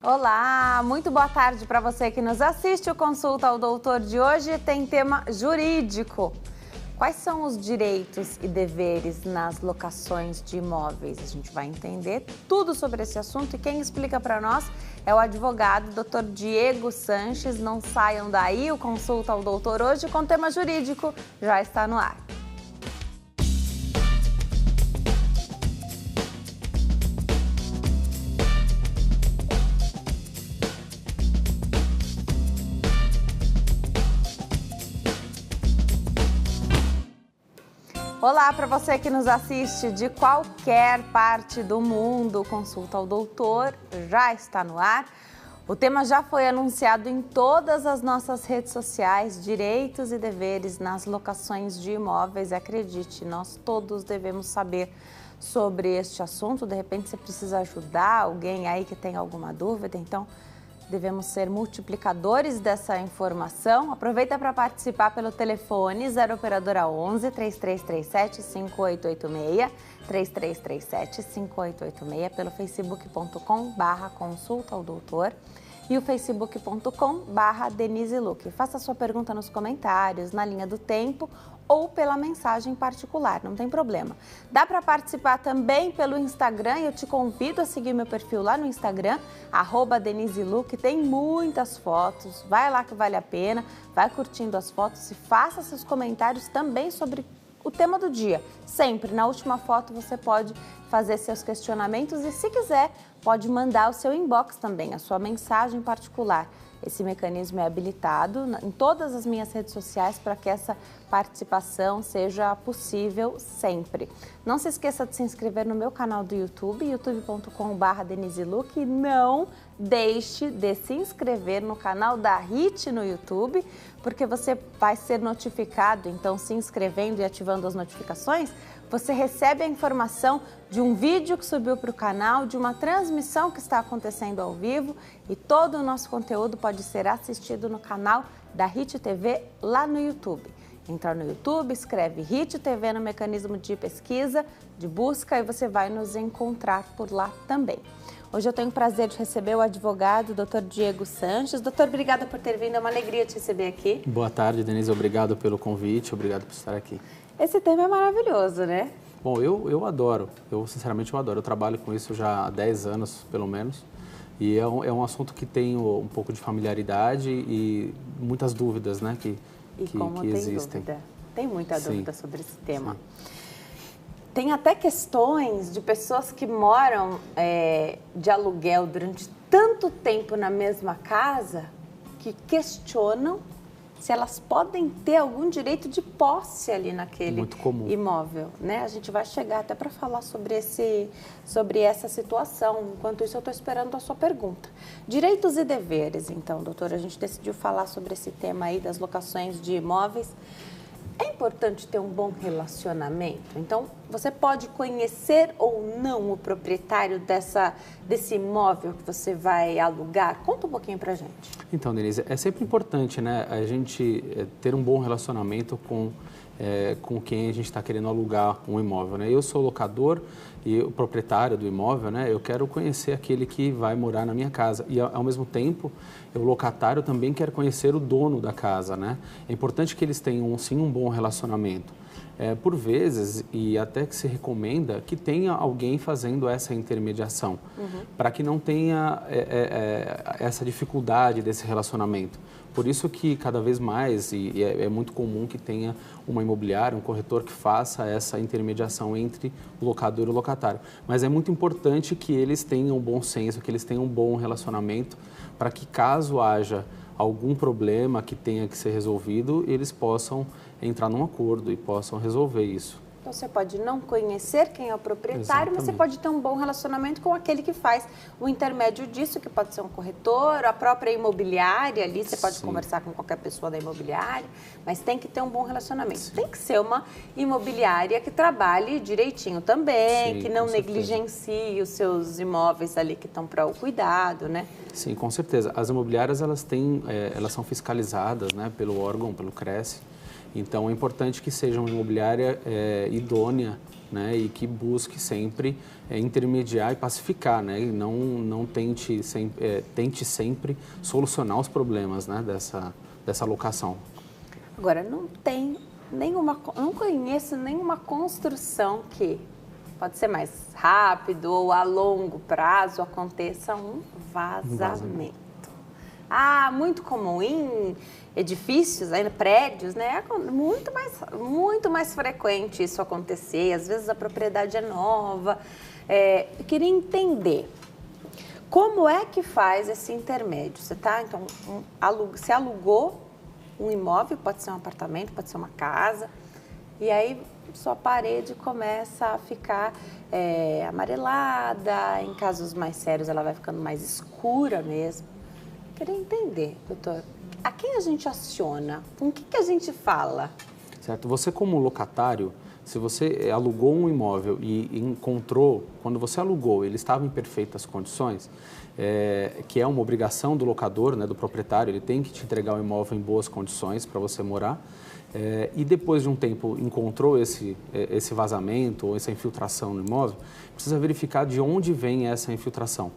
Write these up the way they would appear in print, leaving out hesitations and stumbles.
Olá, muito boa tarde para você que nos assiste. O Consulta ao Doutor de hoje tem tema jurídico. Quais são os direitos e deveres nas locações de imóveis? A gente vai entender tudo sobre esse assunto e quem explica para nós é o advogado Dr. Diego Sanches. Não saiam daí, o Consulta ao Doutor hoje com tema jurídico já está no ar. Olá para você que nos assiste de qualquer parte do mundo, o Consulta ao Doutor já está no ar. O tema já foi anunciado em todas as nossas redes sociais, direitos e deveres nas locações de imóveis. Acredite, nós todos devemos saber sobre este assunto. De repente você precisa ajudar alguém aí que tem alguma dúvida, então devemos ser multiplicadores dessa informação. Aproveita para participar pelo telefone 0 operadora 11 3337 5886, 3337 5886, pelo facebook.com/consulta ao doutor e o facebook.com/Denise Luque. Faça sua pergunta nos comentários, na linha do tempo ou pela mensagem particular, não tem problema. Dá para participar também pelo Instagram e eu te convido a seguir meu perfil lá no Instagram, @DeniseLuque, tem muitas fotos, vai lá que vale a pena, vai curtindo as fotos e faça seus comentários também sobre o tema do dia. Sempre, na última foto você pode fazer seus questionamentos e se quiser, pode mandar o seu inbox também, a sua mensagem particular. Esse mecanismo é habilitado em todas as minhas redes sociais para que essa participação seja possível sempre. Não se esqueça de se inscrever no meu canal do YouTube, youtube.com/DeniseLuque, e não deixe de se inscrever no canal da HIT no YouTube, porque você vai ser notificado, então se inscrevendo e ativando as notificações, você recebe a informação de um vídeo que subiu para o canal, de uma transmissão que está acontecendo ao vivo e todo o nosso conteúdo pode ser assistido no canal da HIT TV lá no YouTube. Entra no YouTube, escreve HIT TV no mecanismo de pesquisa, de busca e você vai nos encontrar por lá também. Hoje eu tenho o prazer de receber o advogado Dr. Diego Sanches. Doutor, obrigada por ter vindo, é uma alegria te receber aqui. Boa tarde, Denise, obrigado pelo convite, obrigado por estar aqui. Esse tema é maravilhoso, né? Bom, eu adoro, sinceramente eu adoro, eu trabalho com isso já há 10 anos, pelo menos, e é um assunto que tem um pouco de familiaridade e muitas dúvidas, né, que existem. Dúvida? Tem muita dúvida sobre esse tema. Sim. Tem até questões de pessoas que moram de aluguel durante tanto tempo na mesma casa que questionam se elas podem ter algum direito de posse ali naquele imóvel, né? A gente vai chegar até para falar sobre essa situação. Enquanto isso, eu estou esperando a sua pergunta. Direitos e deveres, então, doutora, a gente decidiu falar sobre esse tema aí das locações de imóveis. É importante ter um bom relacionamento. Então, você pode conhecer ou não o proprietário desse imóvel que você vai alugar? Conta um pouquinho pra gente. Então, Denise, é sempre importante, né, a gente ter um bom relacionamento com quem a gente está querendo alugar um imóvel, né? Eu sou locador e o proprietário do imóvel, né? Eu quero conhecer aquele que vai morar na minha casa e, ao mesmo tempo, o locatário também quer conhecer o dono da casa, né? É importante que eles tenham, sim, um bom relacionamento. Por vezes, e até que se recomenda, que tenha alguém fazendo essa intermediação, para que não tenha essa dificuldade desse relacionamento. Por isso que cada vez mais, e é muito comum que tenha uma imobiliária, um corretor que faça essa intermediação entre o locador e o locatário. Mas é muito importante que eles tenham bom senso, que eles tenham um bom relacionamento, para que caso haja algum problema que tenha que ser resolvido, eles possam entrar num acordo e possam resolver isso. Então, você pode não conhecer quem é o proprietário, mas você pode ter um bom relacionamento com aquele que faz o intermédio disso, que pode ser um corretor, a própria imobiliária ali, você pode conversar com qualquer pessoa da imobiliária, mas tem que ter um bom relacionamento. Sim. Tem que ser uma imobiliária que trabalhe direitinho também, que não negligencie os seus imóveis ali que estão para o cuidado, né? Sim, com certeza. As imobiliárias, elas são fiscalizadas, né, pelo órgão, pelo CRESSE. Então, é importante que seja uma imobiliária idônea né, e que busque sempre intermediar e pacificar, né, e não tente sempre solucionar os problemas, né, dessa locação. Agora, não conheço nenhuma construção que pode ser mais rápido ou a longo prazo aconteça um vazamento. Ah, muito comum em edifícios, ainda prédios, né? É muito mais frequente isso acontecer. Às vezes a propriedade é nova. Eu queria entender como é que faz esse intermédio. Então, você alugou um imóvel, pode ser um apartamento, pode ser uma casa, e aí sua parede começa a ficar amarelada, em casos mais sérios ela vai ficando mais escura mesmo. Queria entender, doutor, a quem a gente aciona? Com o que a gente fala? Certo. Você como locatário, se você alugou um imóvel e encontrou, quando você alugou, ele estava em perfeitas condições, que é uma obrigação do locador, né, do proprietário, ele tem que te entregar o imóvel em boas condições para você morar, e depois de um tempo encontrou esse vazamento ou essa infiltração no imóvel, precisa verificar de onde vem essa infiltração.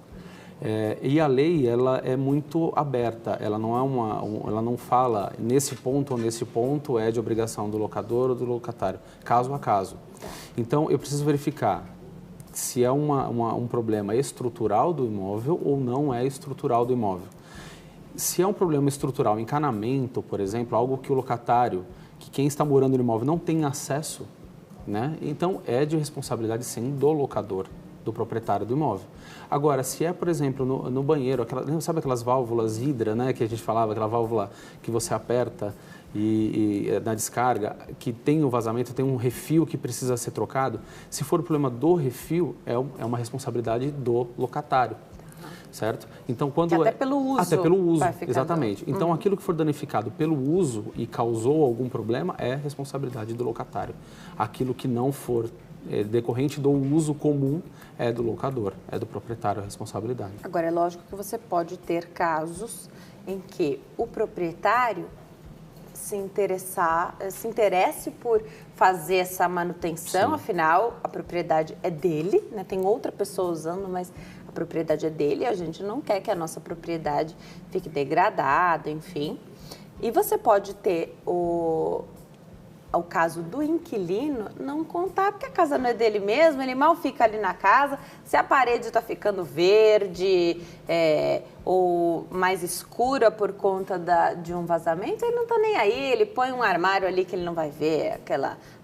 E a lei, ela é muito aberta, ela não fala nesse ponto ou nesse ponto é de obrigação do locador ou do locatário, caso a caso. Então, eu preciso verificar se é um problema estrutural do imóvel ou não é estrutural do imóvel. Se é um problema estrutural, encanamento, por exemplo, algo que o locatário, que quem está morando no imóvel não tem acesso, né? Então é de responsabilidade sim do locador, do proprietário do imóvel. Agora, se é, por exemplo, no banheiro, sabe aquelas válvulas hidra, né, que a gente falava, aquela válvula que você aperta e na descarga, que tem um vazamento, tem um refil que precisa ser trocado, se for o problema do refil, é uma responsabilidade do locatário. Certo? Então, até pelo uso. Até pelo uso, exatamente. Então, aquilo que for danificado pelo uso e causou algum problema é responsabilidade do locatário. Aquilo que não for decorrente do uso comum é do locador, é do proprietário a responsabilidade. Agora, é lógico que você pode ter casos em que o proprietário se interesse por fazer essa manutenção, afinal, a propriedade é dele, né? Tem outra pessoa usando, mas a propriedade é dele, a gente não quer que a nossa propriedade fique degradada, enfim. E você pode ter o caso do inquilino não contar, porque a casa não é dele mesmo, ele mal fica ali na casa, se a parede está ficando verde ou mais escura por conta de um vazamento, ele não está nem aí, ele põe um armário ali que ele não vai ver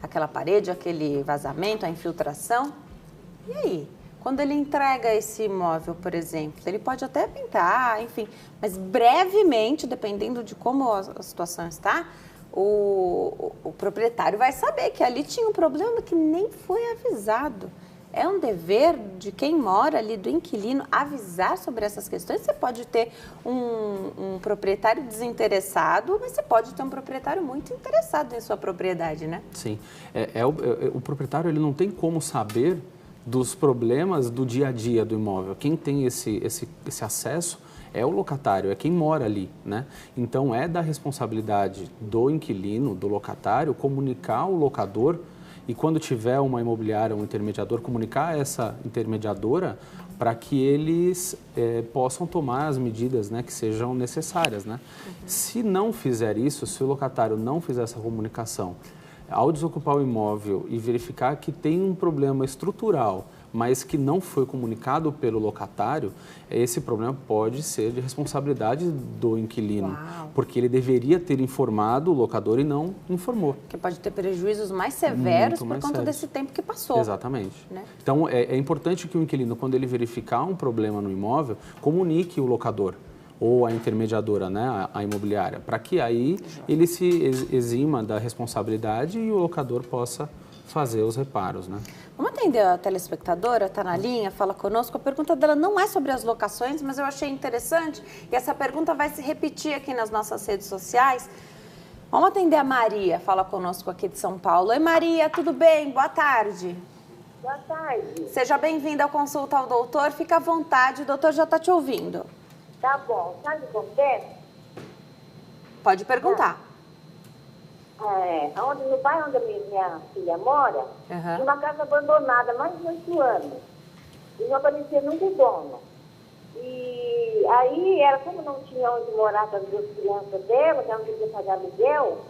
aquela parede, aquele vazamento, a infiltração. E aí? Quando ele entrega esse imóvel, por exemplo, ele pode até pintar, enfim, mas brevemente, dependendo de como a situação está, o proprietário vai saber que ali tinha um problema que nem foi avisado. É um dever de quem mora ali, do inquilino, avisar sobre essas questões. Você pode ter um proprietário desinteressado, mas você pode ter um proprietário muito interessado em sua propriedade, né? Sim. O proprietário ele não tem como saber dos problemas do dia a dia do imóvel. Quem tem esse acesso é o locatário, é quem mora ali, né? Então, é da responsabilidade do inquilino, do locatário, comunicar o locador e quando tiver uma imobiliária, um intermediador, comunicar essa intermediadora para que eles possam tomar as medidas, né, que sejam necessárias, né? Se não fizer isso, se o locatário não fizer essa comunicação, ao desocupar o imóvel e verificar que tem um problema estrutural, mas que não foi comunicado pelo locatário, esse problema pode ser de responsabilidade do inquilino. Uau. Porque ele deveria ter informado o locador e não informou. Que pode ter prejuízos mais severos por conta desse tempo que passou. Exatamente. Né? Então, é importante que o inquilino, quando ele verificar um problema no imóvel, comunique o locador ou a intermediadora, né, a imobiliária, para que aí ele se exima da responsabilidade e o locador possa fazer os reparos, né? Vamos atender a telespectadora, está na linha, fala conosco. A pergunta dela não é sobre as locações, mas eu achei interessante e essa pergunta vai se repetir aqui nas nossas redes sociais. Vamos atender a Maria, fala conosco aqui de São Paulo. Oi Maria, tudo bem? Boa tarde. Boa tarde. Seja bem-vinda ao Consulta ao Doutor, fica à vontade, o doutor já está te ouvindo. Tá bom, sabe o que acontece? Pode perguntar. no bairro onde a minha filha mora, Aham. uma casa abandonada há mais de 8 anos. E não aparecia nunca o dono. E aí, como não tinha onde morar com as 2 crianças dela, que ela não podia pagar aluguel,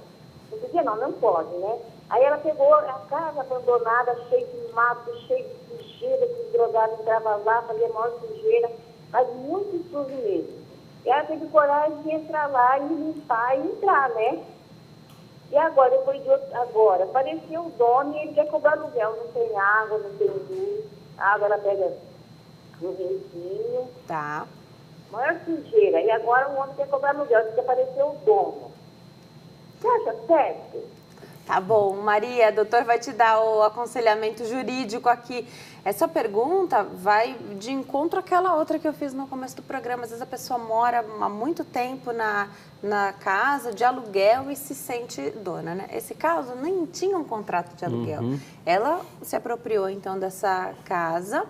não podia não pode, né? Aí ela pegou a casa abandonada, cheia de mato, cheia de sujeira, que os drogados entravam lá, fazia maior sujeira, mas muito sujo mesmo. E ela teve coragem de entrar lá e limpar e entrar, né? E agora, agora, apareceu o dono e ele quer cobrar aluguel. Não tem água, não tem luz. A água ela pega no riquinho. Tá. Maior sujeira. E agora o homem quer cobrar aluguel, diz que apareceu o dono. Você acha certo? Tá bom, Maria, o doutor vai te dar o aconselhamento jurídico aqui. Essa pergunta vai de encontro àquela outra que eu fiz no começo do programa. Às vezes a pessoa mora há muito tempo na casa de aluguel e se sente dona, né? Esse caso nem tinha um contrato de aluguel. Ela se apropriou, então, dessa casa,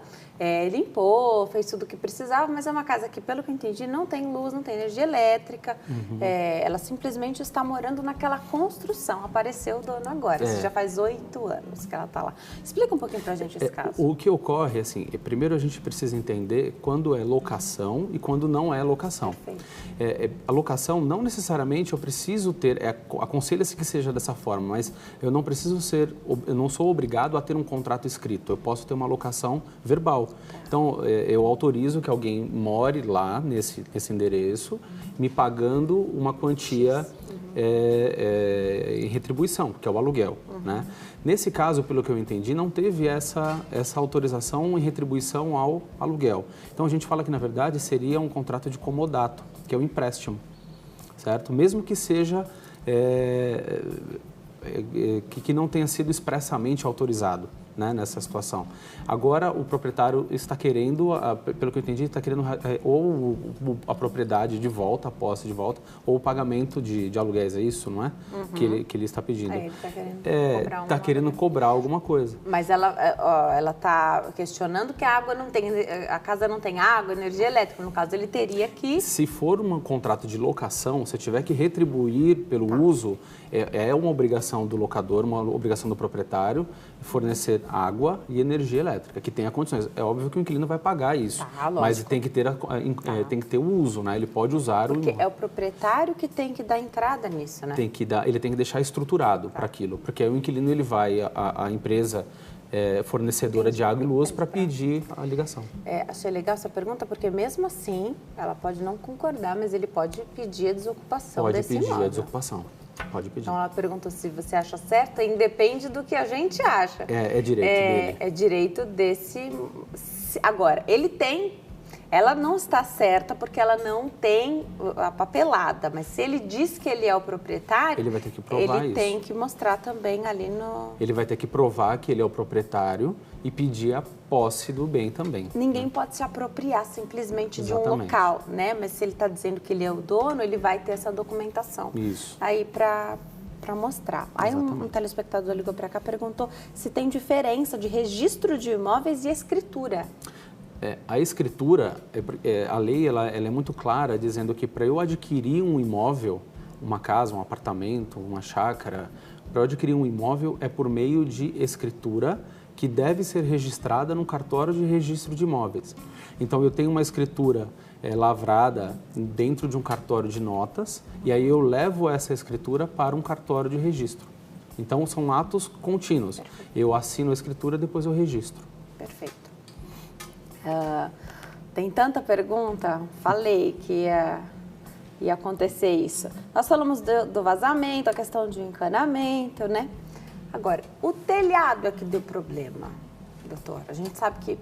limpou, fez tudo o que precisava, mas é uma casa que, pelo que eu entendi, não tem luz, não tem energia elétrica. Ela simplesmente está morando naquela construção. Apareceu o dono agora. Isso já faz 8 anos que ela está lá. Explica um pouquinho pra gente esse caso. O que ocorre, assim, primeiro a gente precisa entender quando é locação e quando não é locação. A locação, não necessariamente eu preciso ter, aconselha-se que seja dessa forma, mas eu não sou obrigado a ter um contrato escrito. Eu posso ter uma locação verbal. Então, eu autorizo que alguém more lá nesse endereço, me pagando uma quantia em retribuição, que é o aluguel, né? Nesse caso, pelo que eu entendi, não teve essa autorização em retribuição ao aluguel. Então, a gente fala que, na verdade, seria um contrato de comodato, que é o empréstimo, certo? Mesmo que seja, que não tenha sido expressamente autorizado, né, nessa situação. Agora, o proprietário está querendo, pelo que eu entendi, está querendo ou a propriedade de volta, a posse de volta, ou o pagamento de aluguéis, é isso, não é? Que ele está pedindo. Ele está querendo cobrar está querendo cobrar alguma coisa. Mas ela está questionando que a casa não tem água, energia elétrica. No caso, ele teria que... Se for um contrato de locação, se tiver que retribuir pelo uso, é uma obrigação do locador, uma obrigação do proprietário fornecer água e energia elétrica, que tenha condições. É óbvio que o inquilino vai pagar isso, mas tem que ter o uso, né? Ele pode usar o imóvel. Porque é o proprietário que tem que dar entrada nisso, né? Ele tem que deixar estruturado para aquilo, porque aí o inquilino ele vai, a empresa fornecedora de água e luz para pedir a ligação. Achei legal essa pergunta, porque mesmo assim, ela pode não concordar, mas ele pode pedir a desocupação desse imóvel. Pode pedir a desocupação. Pode pedir. Então, ela perguntou se você acha certo, independe do que a gente acha. É direito dele. É direito desse... Agora, ela não está certa porque ela não tem a papelada, mas se ele diz que ele é o proprietário... Ele vai ter que provar isso. Ele tem que mostrar também ali no... Ele vai ter que provar que ele é o proprietário e pedir a posse do bem também. Ninguém pode se apropriar simplesmente de um local, né? Mas se ele está dizendo que ele é o dono, ele vai ter essa documentação. Isso. Aí para mostrar. Aí um telespectador ligou para cá e perguntou se tem diferença de registro de imóveis e escritura. A escritura, a lei ela é muito clara, dizendo que para eu adquirir um imóvel, uma casa, um apartamento, uma chácara, para eu adquirir um imóvel é por meio de escritura que deve ser registrada no cartório de registro de imóveis. Então, eu tenho uma escritura lavrada dentro de um cartório de notas e aí eu levo essa escritura para um cartório de registro. Então, são atos contínuos. Perfeito. Eu assino a escritura, depois eu registro. Perfeito. Tem tanta pergunta, falei que ia acontecer isso. Nós falamos do vazamento, a questão de encanamento, né? Agora, o telhado é que deu problema, doutor. A gente sabe que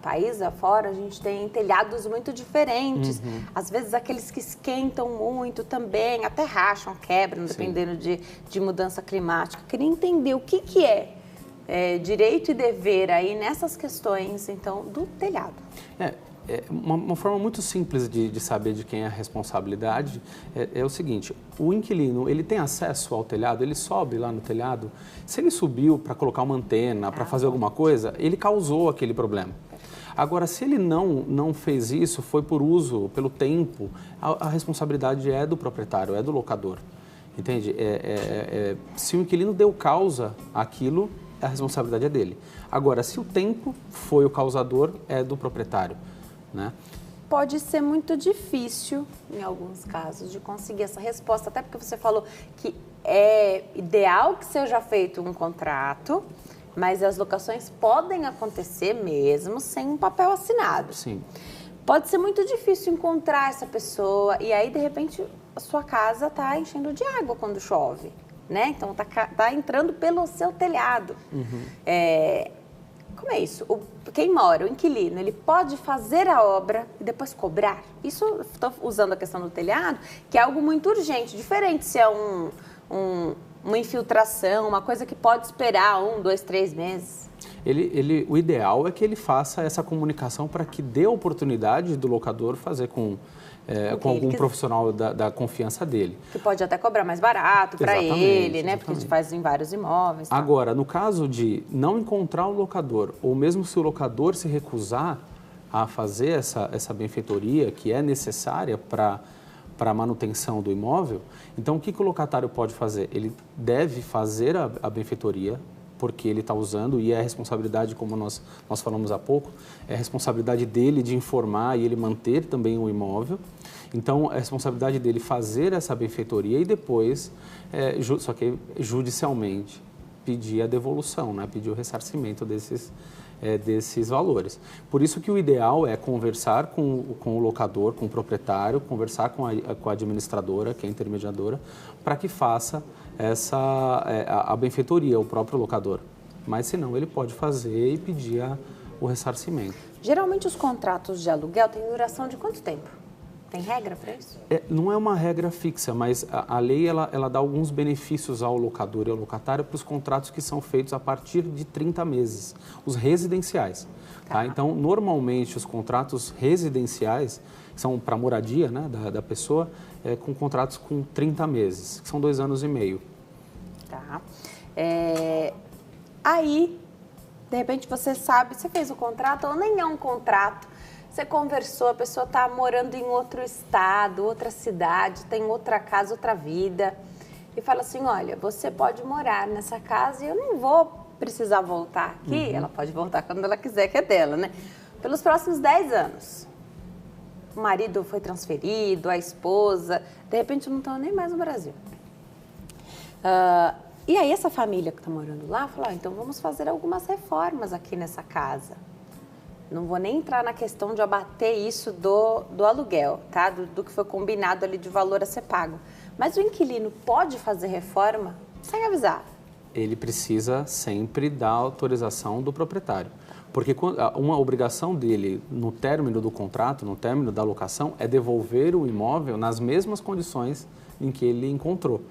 país afora a gente tem telhados muito diferentes. Às vezes aqueles que esquentam muito também, até racham, quebram, dependendo de mudança climática. Queria entender o que é direito e dever aí nessas questões, então, do telhado. Uma forma muito simples de saber de quem é a responsabilidade é o seguinte: o inquilino, ele tem acesso ao telhado, ele sobe lá no telhado. Se ele subiu para colocar uma antena, para fazer alguma coisa, ele causou aquele problema. Agora, se ele não fez isso, foi por uso, pelo tempo, a responsabilidade é do proprietário, é do locador. Entende? Se o inquilino deu causa àquilo, a responsabilidade é dele. Agora, se o tempo foi o causador, é do proprietário, né? Pode ser muito difícil, em alguns casos, de conseguir essa resposta, até porque você falou que é ideal que seja feito um contrato, mas as locações podem acontecer mesmo sem um papel assinado. Sim. Pode ser muito difícil encontrar essa pessoa e aí, de repente, a sua casa está enchendo de água quando chove, né? Então, tá entrando pelo seu telhado. Como é isso? Quem mora, o inquilino, ele pode fazer a obra e depois cobrar? Isso, estou usando a questão do telhado, que é algo muito urgente, diferente se é uma infiltração, uma coisa que pode esperar 1, 2, 3 meses. O ideal é que ele faça essa comunicação para que dê a oportunidade do locador fazer com algum profissional da confiança dele. Que pode até cobrar mais barato para ele, né? Porque a gente faz em vários imóveis. Tá? Agora, no caso de não encontrar o locador, ou mesmo se o locador se recusar a fazer essa benfeitoria que é necessária para a manutenção do imóvel, então o que o locatário pode fazer? Ele deve fazer a benfeitoria, porque ele está usando, e é a responsabilidade, como nós falamos há pouco, é a responsabilidade dele de informar e ele manter também o imóvel. Então, é a responsabilidade dele fazer essa benfeitoria e depois, só que judicialmente, pedir a devolução, né? Pedir o ressarcimento desses valores. Por isso que o ideal é conversar com o locador, com o proprietário, conversar com a administradora, que é a intermediadora, para que faça a benfeitoria, o próprio locador. Mas, se não, ele pode fazer e pedir o ressarcimento. Geralmente, os contratos de aluguel têm duração de quanto tempo? Tem regra para isso? Não é uma regra fixa, mas a lei ela dá alguns benefícios ao locador e ao locatário para os contratos que são feitos a partir de 30 meses, os residenciais. Tá? Então, normalmente, os contratos residenciais, que são para moradia, né, da pessoa, com contratos com 30 meses, que são 2 anos e meio. Tá. Aí, de repente, você sabe, você fez o contrato ou nem é um contrato, você conversou, a pessoa está morando em outro estado, outra cidade, tem outra casa, outra vida, e fala assim, olha, você pode morar nessa casa e eu não vou precisar voltar aqui, ela pode voltar quando ela quiser, que é dela, né? Pelos próximos 10 anos. O marido foi transferido, a esposa, de repente não estão nem mais no Brasil. E aí essa família que está morando lá falou, então vamos fazer algumas reformas aqui nessa casa. Não vou nem entrar na questão de abater isso do aluguel, tá? Do que foi combinado ali de valor a ser pago. Mas o inquilino pode fazer reforma sem avisar? Ele precisa sempre da autorização do proprietário. Porque uma obrigação dele no término do contrato, no término da locação, é devolver o imóvel nas mesmas condições em que ele encontrou.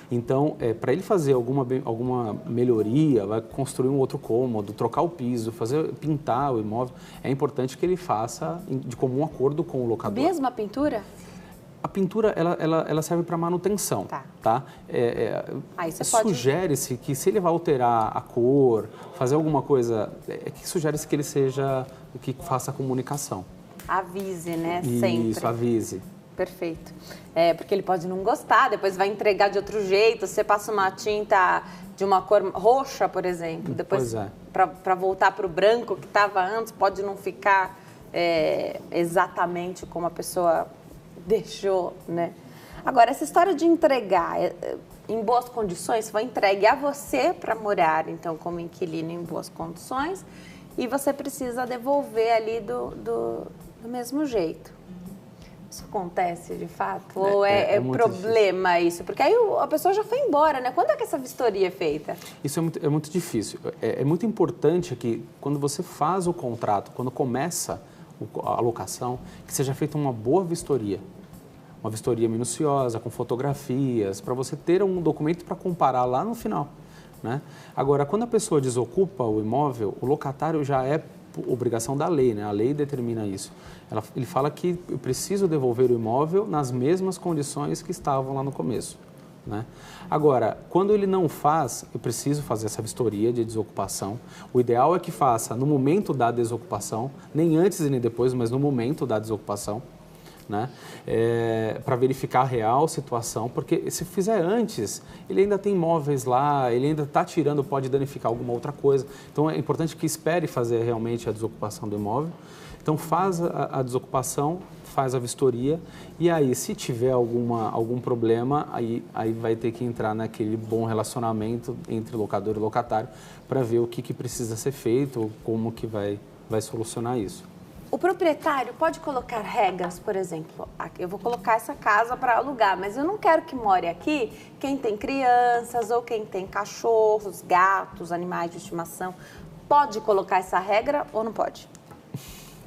Então, para ele fazer alguma melhoria, vai construir um outro cômodo, trocar o piso, pintar o imóvel, é importante que ele faça de comum acordo com o locador. Mesmo a pintura? A pintura, ela serve para manutenção, tá? Sugere-se que se ele vai alterar a cor, fazer alguma coisa, que sugere-se que que faça a comunicação. Avise, né? Sempre. Isso, avise. Perfeito. Porque ele pode não gostar, depois vai entregar de outro jeito, você passa uma tinta de uma cor roxa, por exemplo, depois para voltar para o branco que estava antes, pode não ficar exatamente como a pessoa deixou, né? Agora, essa história de entregar em boas condições, foi entregue a você para morar, então, como inquilino em boas condições, e você precisa devolver ali do mesmo jeito. Isso acontece de fato? Ou é problema difícil. Isso? Porque aí a pessoa já foi embora, né? Quando é que essa vistoria é feita? Isso é muito difícil. É muito importante que quando você faz o contrato, quando começa a locação, que seja feita uma boa vistoria. Uma vistoria minuciosa, com fotografias, para você ter um documento para comparar lá no final, né? Agora, quando a pessoa desocupa o imóvel, o locatário já é obrigação da lei, né? A lei determina isso. Ele fala que eu preciso devolver o imóvel nas mesmas condições que estavam lá no começo, né? Agora, quando ele não faz, eu preciso fazer essa vistoria de desocupação. O ideal é que faça no momento da desocupação, nem antes e nem depois, mas no momento da desocupação, né? Para verificar a real situação, porque se fizer antes, ele ainda tem imóveis lá, ele ainda está tirando, pode danificar alguma outra coisa. Então é importante que espere fazer realmente a desocupação do imóvel. Então faz a desocupação, faz a vistoria e aí se tiver algum problema, aí vai ter que entrar naquele bom relacionamento entre locador e locatário para ver o que precisa ser feito, como que vai solucionar isso. O proprietário pode colocar regras, por exemplo, eu vou colocar essa casa para alugar, mas eu não quero que more aqui quem tem crianças ou quem tem cachorros, gatos, animais de estimação. Pode colocar essa regra ou não pode?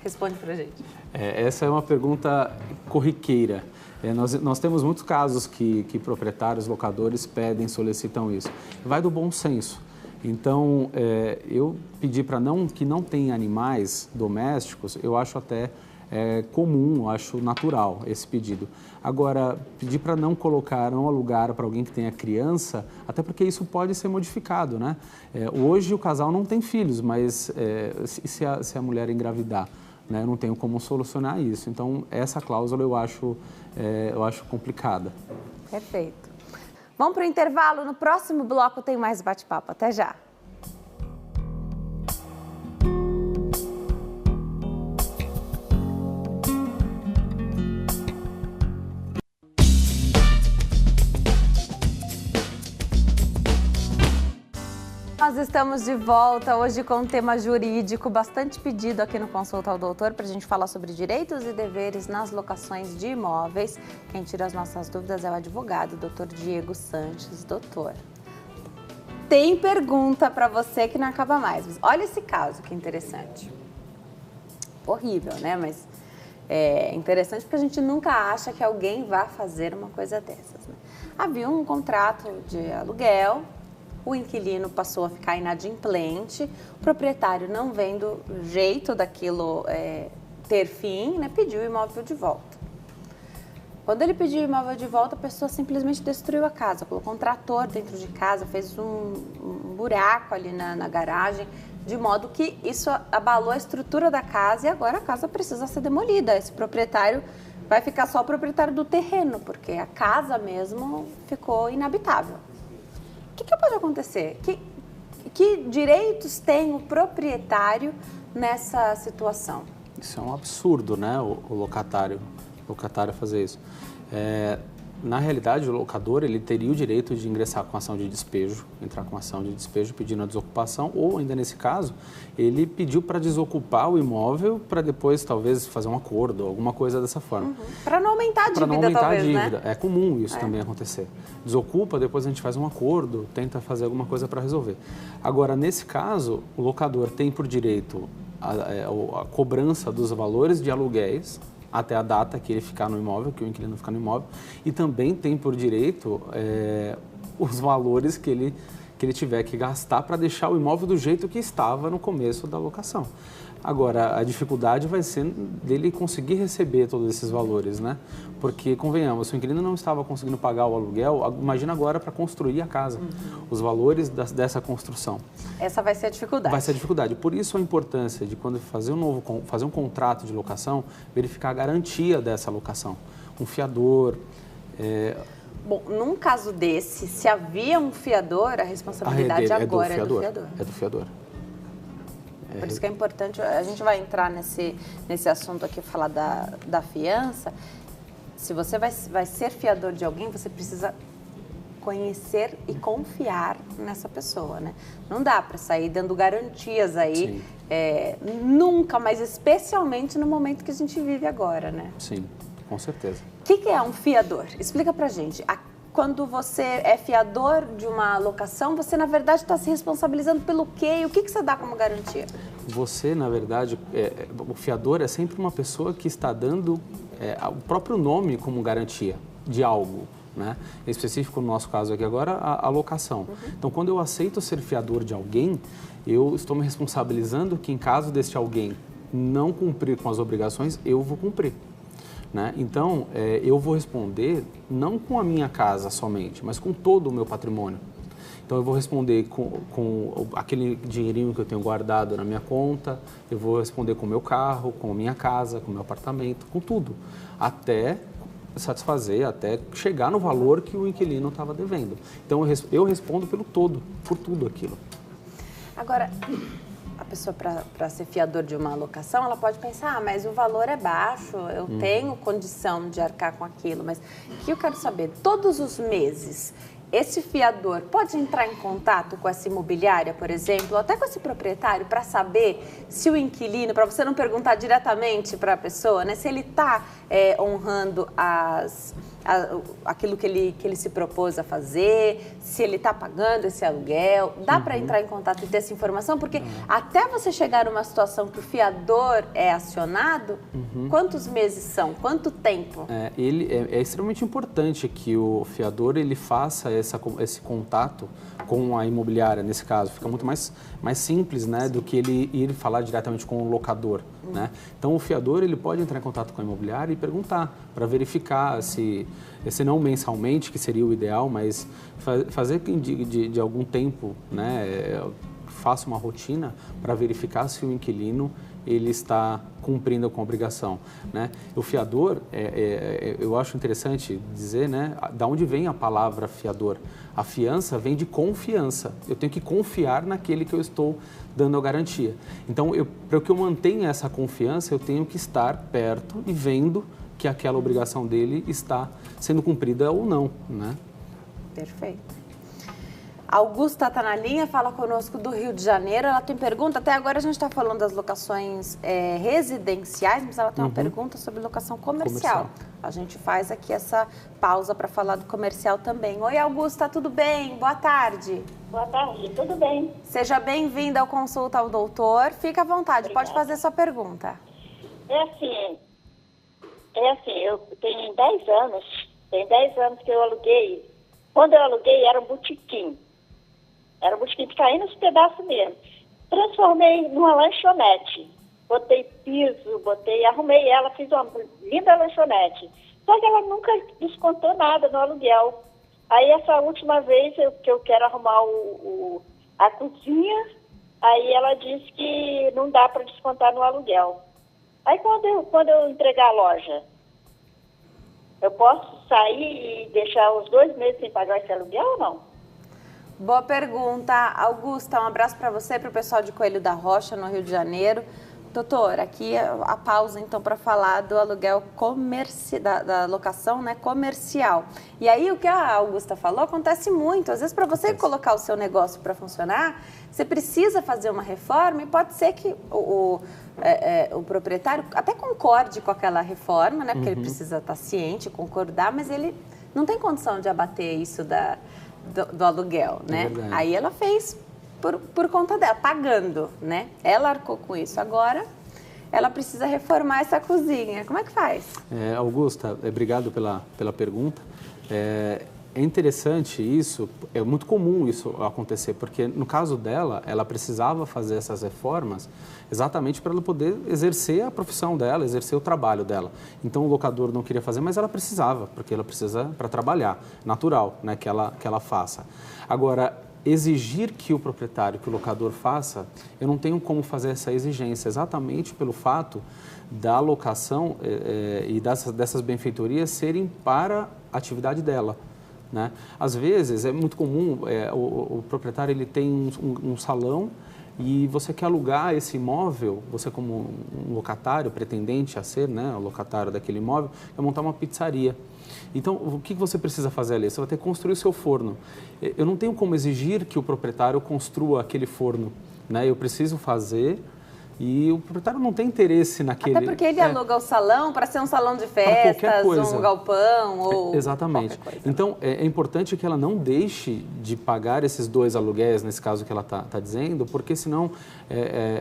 Responde pra gente. Essa é uma pergunta corriqueira. Nós temos muitos casos que proprietários, locadores solicitam isso. Vai do bom senso. Então, eu pedi para que não tenha animais domésticos, eu acho até comum, eu acho natural esse pedido. Agora, pedir para não alugar para alguém que tenha criança, até porque isso pode ser modificado, né? Hoje o casal não tem filhos, mas se a mulher engravidar, né, eu não tenho como solucionar isso. Então, essa cláusula eu acho complicada. Perfeito. Vamos para o intervalo. No próximo bloco tem mais bate-papo. Até já. Nós estamos de volta hoje com um tema jurídico bastante pedido aqui no Consulta ao Doutor para a gente falar sobre direitos e deveres nas locações de imóveis. Quem tira as nossas dúvidas é o advogado, Dr. Diego Sanches. Doutor, tem pergunta para você que não acaba mais. Olha esse caso, que interessante. Horrível, né? Mas é interessante porque a gente nunca acha que alguém vá fazer uma coisa dessas, né? Havia um contrato de aluguel. O inquilino passou a ficar inadimplente, o proprietário, não vendo jeito daquilo ter fim, né, pediu o imóvel de volta. Quando ele pediu o imóvel de volta, a pessoa simplesmente destruiu a casa, colocou um trator dentro de casa, fez um buraco ali na garagem, de modo que isso abalou a estrutura da casa e agora a casa precisa ser demolida. Esse proprietário vai ficar só o proprietário do terreno, porque a casa mesmo ficou inabitável. O que pode acontecer? Que direitos tem o proprietário nessa situação? Isso é um absurdo, né? O locatário fazer isso. Na realidade, o locador ele teria o direito de ingressar com ação de despejo, entrar com ação de despejo pedindo a desocupação, ou ainda nesse caso, ele pediu para desocupar o imóvel para depois talvez fazer um acordo, alguma coisa dessa forma. Uhum. Para não aumentar a dívida, talvez, Para não aumentar talvez, a dívida. Né? É comum isso também acontecer. Desocupa, depois a gente faz um acordo, tenta fazer alguma coisa para resolver. Agora, nesse caso, o locador tem por direito a cobrança dos valores de aluguéis, até a data que ele ficar no imóvel, que o inquilino ficar no imóvel, e também tem por direito os valores que ele tiver que gastar para deixar o imóvel do jeito que estava no começo da locação. Agora, a dificuldade vai ser dele conseguir receber todos esses valores, né? Porque, convenhamos, se o inquilino não estava conseguindo pagar o aluguel, imagina agora para construir a casa, os valores dessa construção. Essa vai ser a dificuldade. Vai ser a dificuldade. Por isso a importância de, quando fazer um contrato de locação, verificar a garantia dessa locação. Um fiador. Bom, num caso desse, se havia um fiador, a responsabilidade agora é do fiador. É do fiador. Por isso que é importante, a gente vai entrar nesse assunto aqui, falar da fiança. Se você vai ser fiador de alguém, você precisa conhecer e confiar nessa pessoa, né? Não dá para sair dando garantias aí, nunca, mas especialmente no momento que a gente vive agora, né? Sim, com certeza. O que é um fiador? Explica pra gente. Quando você é fiador de uma locação, você, na verdade, está se responsabilizando pelo quê? E o que você dá como garantia? Você, na verdade, o fiador é sempre uma pessoa que está dando o próprio nome como garantia de algo, né? Em específico, no nosso caso aqui agora, a locação. Uhum. Então, quando eu aceito ser fiador de alguém, eu estou me responsabilizando que, em caso deste alguém não cumprir com as obrigações, eu vou cumprir. Né? Então, eu vou responder não com a minha casa somente, mas com todo o meu patrimônio. Então eu vou responder com aquele dinheirinho que eu tenho guardado na minha conta, eu vou responder com o meu carro, com a minha casa, com o meu apartamento, com tudo, até satisfazer, até chegar no valor que o inquilino estava devendo. Então eu respondo pelo todo, por tudo aquilo. Agora, a pessoa para ser fiador de uma locação, ela pode pensar, mas o valor é baixo, eu tenho condição de arcar com aquilo, mas o que eu quero saber, todos os meses, esse fiador pode entrar em contato com essa imobiliária, por exemplo, ou até com esse proprietário, para saber se o inquilino, para você não perguntar diretamente para a pessoa, né, se ele está honrando aquilo que ele se propôs a fazer, se ele está pagando esse aluguel. Dá para entrar em contato e ter essa informação? Porque até você chegar numa situação que o fiador é acionado, quantos meses são? Quanto tempo? É extremamente importante que o fiador ele faça esse contato com a imobiliária, nesse caso. Fica muito mais simples, né, do que ele ir falar diretamente com o locador. Né? Então, o fiador ele pode entrar em contato com a imobiliária e perguntar, para verificar se não mensalmente, que seria o ideal, mas fazer de algum tempo, né, faça uma rotina para verificar se o inquilino ele está cumprindo com a obrigação, né? O fiador, eu acho interessante dizer, né, da onde vem a palavra fiador. A fiança vem de confiança. Eu tenho que confiar naquele que eu estou dando a garantia. Então, para que eu mantenha essa confiança, eu tenho que estar perto e vendo que aquela obrigação dele está sendo cumprida ou não, né? Perfeito. A Augusta está na linha, fala conosco do Rio de Janeiro. Ela tem pergunta, até agora a gente está falando das locações residenciais, mas ela tem uma pergunta sobre locação comercial. A gente faz aqui essa pausa para falar do comercial também. Oi, Augusta, tudo bem? Boa tarde. Boa tarde, tudo bem? Seja bem-vinda ao Consulta ao Doutor. Fica à vontade, Obrigada. Pode fazer sua pergunta. É assim, eu tenho 10 anos que eu aluguei. Quando eu aluguei era um botequim. Era um botequim que caía nos pedaços mesmo. Transformei numa lanchonete. Botei piso, arrumei ela, fiz uma linda lanchonete. Só que ela nunca descontou nada no aluguel. Aí essa última vez que eu quero arrumar a cozinha, aí ela disse que não dá para descontar no aluguel. Aí quando eu entregar a loja, eu posso sair e deixar os 2 meses sem pagar esse aluguel ou não? Boa pergunta, Augusta. Um abraço para você e para o pessoal de Coelho da Rocha, no Rio de Janeiro. Doutor, aqui a pausa, então, para falar do aluguel da locação, né, comercial. E aí, o que a Augusta falou acontece muito. Às vezes, para você colocar o seu negócio para funcionar, você precisa fazer uma reforma e pode ser que o proprietário até concorde com aquela reforma, né, porque ele precisa estar ciente, concordar, mas ele não tem condição de abater isso do aluguel, né? Aí ela fez por conta dela, pagando, né? Ela arcou com isso. Agora, ela precisa reformar essa cozinha. Como é que faz? Augusta, obrigado pela pergunta. É interessante isso, é muito comum isso acontecer, porque no caso dela, ela precisava fazer essas reformas exatamente para ela poder exercer a profissão dela, exercer o trabalho dela. Então o locador não queria fazer, mas ela precisava, porque ela precisa para trabalhar, natural, né, que ela faça. Agora, exigir que o proprietário, que o locador faça, eu não tenho como fazer essa exigência, exatamente pelo fato da locação e dessas benfeitorias serem para a atividade dela. Né? Às vezes, é muito comum, o proprietário ele tem um salão e você quer alugar esse imóvel, você como um locatário, pretendente a ser, né, o locatário daquele imóvel, é montar uma pizzaria. Então, o que você precisa fazer ali? Você vai ter que construir o seu forno. Eu não tenho como exigir que o proprietário construa aquele forno, né? Eu preciso fazer e o proprietário não tem interesse naquele... Até porque ele aluga o salão para ser um salão de festas, um galpão ou exatamente. Qualquer coisa. Então, é importante que ela não deixe de pagar esses 2 aluguéis, nesse caso que ela está dizendo, porque senão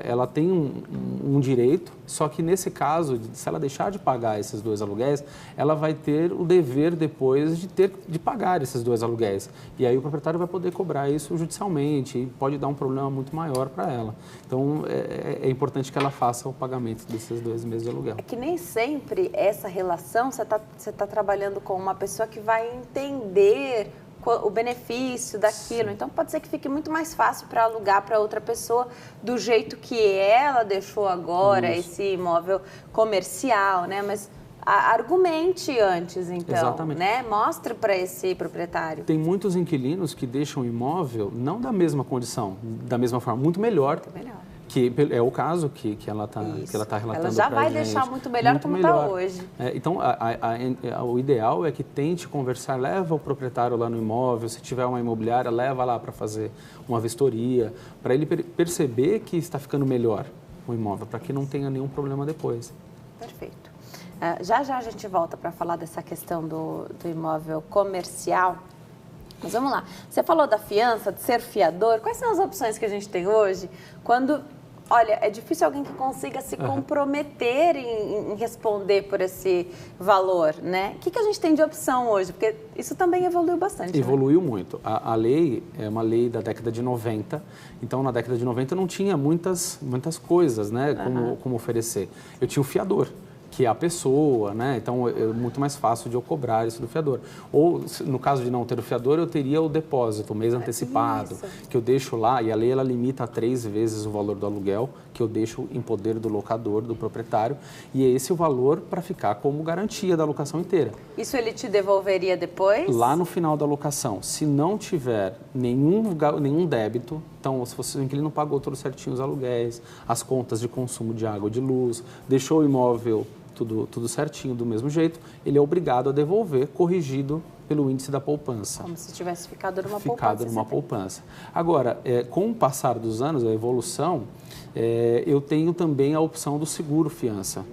ela tem um direito, só que nesse caso, se ela deixar de pagar esses 2 aluguéis, ela vai ter o dever depois de pagar esses 2 aluguéis. E aí o proprietário vai poder cobrar isso judicialmente e pode dar um problema muito maior para ela. Então, é importante que ela faça o pagamento desses 2 meses de aluguel. É que nem sempre essa relação, você tá trabalhando com uma pessoa que vai entender o benefício daquilo. Então, pode ser que fique muito mais fácil para alugar para outra pessoa do jeito que ela deixou agora esse imóvel comercial, né? Mas argumente antes, então, Exatamente. né? Mostre para esse proprietário. Tem muitos inquilinos que deixam o imóvel não da mesma condição, da mesma forma, muito melhor. Muito melhor. Que é o caso que ela está relatando. Ela já vai deixar muito melhor como está hoje. Então, o ideal é que tente conversar, leva o proprietário lá no imóvel, se tiver uma imobiliária, leva lá para fazer uma vistoria, para ele perceber que está ficando melhor o imóvel, para que não tenha nenhum problema depois. Perfeito. Já a gente volta para falar dessa questão do imóvel comercial. Mas vamos lá. Você falou da fiança, de ser fiador. Quais são as opções que a gente tem hoje quando... Olha, é difícil alguém que consiga se comprometer em responder por esse valor, né? O que a gente tem de opção hoje? Porque isso também evoluiu bastante. Evoluiu muito. A lei é uma lei da década de 90. Então, na década de 90 não tinha muitas coisas, né? Como oferecer. Eu tinha o fiador, que é a pessoa, né? Então, é muito mais fácil de eu cobrar isso do fiador. Ou, no caso de não ter o fiador, eu teria o depósito, o mês antecipado, que eu deixo lá, e a lei ela limita a 3 vezes o valor do aluguel, que eu deixo em poder do locador, do proprietário, e é esse o valor para ficar como garantia da locação inteira. Isso ele te devolveria depois? Lá no final da locação, se não tiver nenhum débito, então, se o inquilino pagou tudo certinho os aluguéis, as contas de consumo de água e de luz, deixou o imóvel tudo certinho, do mesmo jeito, ele é obrigado a devolver, corrigido pelo índice da poupança. Como se tivesse ficado numa poupança. Ficado numa poupança. Agora, com o passar dos anos, a evolução, eu tenho também a opção do seguro fiança,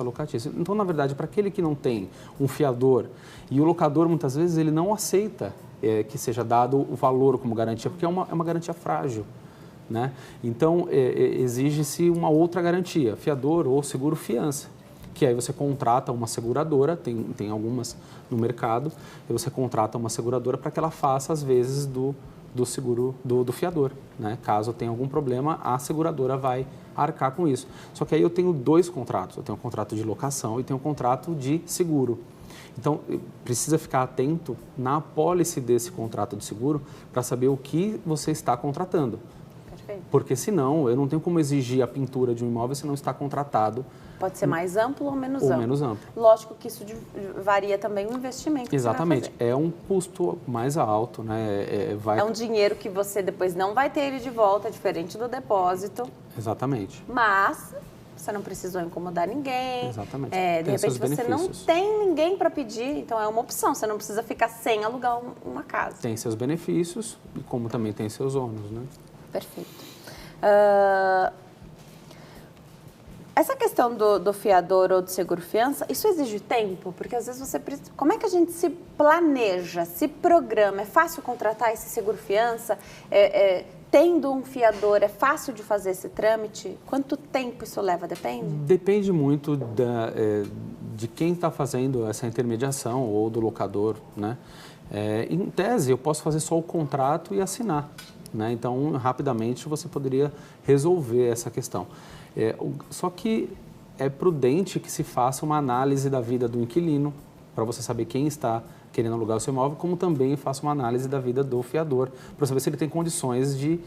locatício. Então, na verdade, para aquele que não tem um fiador, e o locador, muitas vezes, ele não aceita que seja dado o valor como garantia, porque é uma garantia frágil. Né? Então, exige-se uma outra garantia, fiador ou seguro fiança, que aí você contrata uma seguradora, tem algumas no mercado, e você contrata uma seguradora para que ela faça, às vezes, do seguro do fiador. Né? Caso tenha algum problema, a seguradora vai arcar com isso. Só que aí eu tenho 2 contratos, eu tenho um contrato de locação e tenho um contrato de seguro. Então, precisa ficar atento na apólice desse contrato de seguro para saber o que você está contratando. Porque senão, eu não tenho como exigir a pintura de um imóvel se não está contratado. Pode ser mais amplo ou menos amplo. Menos amplo. Lógico que isso varia também o investimento. Exatamente. É um custo mais alto, né? É um dinheiro que você depois não vai ter ele de volta, diferente do depósito. Exatamente. Mas você não precisou incomodar ninguém. Exatamente. De repente você não tem ninguém para pedir, então é uma opção. Você não precisa ficar sem alugar uma casa. Tem seus benefícios, e como também tem seus ônus, né? Perfeito. Essa questão do fiador ou do seguro-fiança, isso exige tempo? Porque às vezes você precisa... Como é que a gente se planeja, se programa? É fácil contratar esse seguro-fiança? Tendo um fiador, é fácil de fazer esse trâmite? Quanto tempo isso leva? Depende? Depende muito de quem está fazendo essa intermediação ou do locador, né? Em tese, eu posso fazer só o contrato e assinar. Né? Então, rapidamente, você poderia resolver essa questão. Só que é prudente que se faça uma análise da vida do inquilino, para você saber quem está querendo alugar o seu imóvel, como também faça uma análise da vida do fiador, para saber se ele tem condições de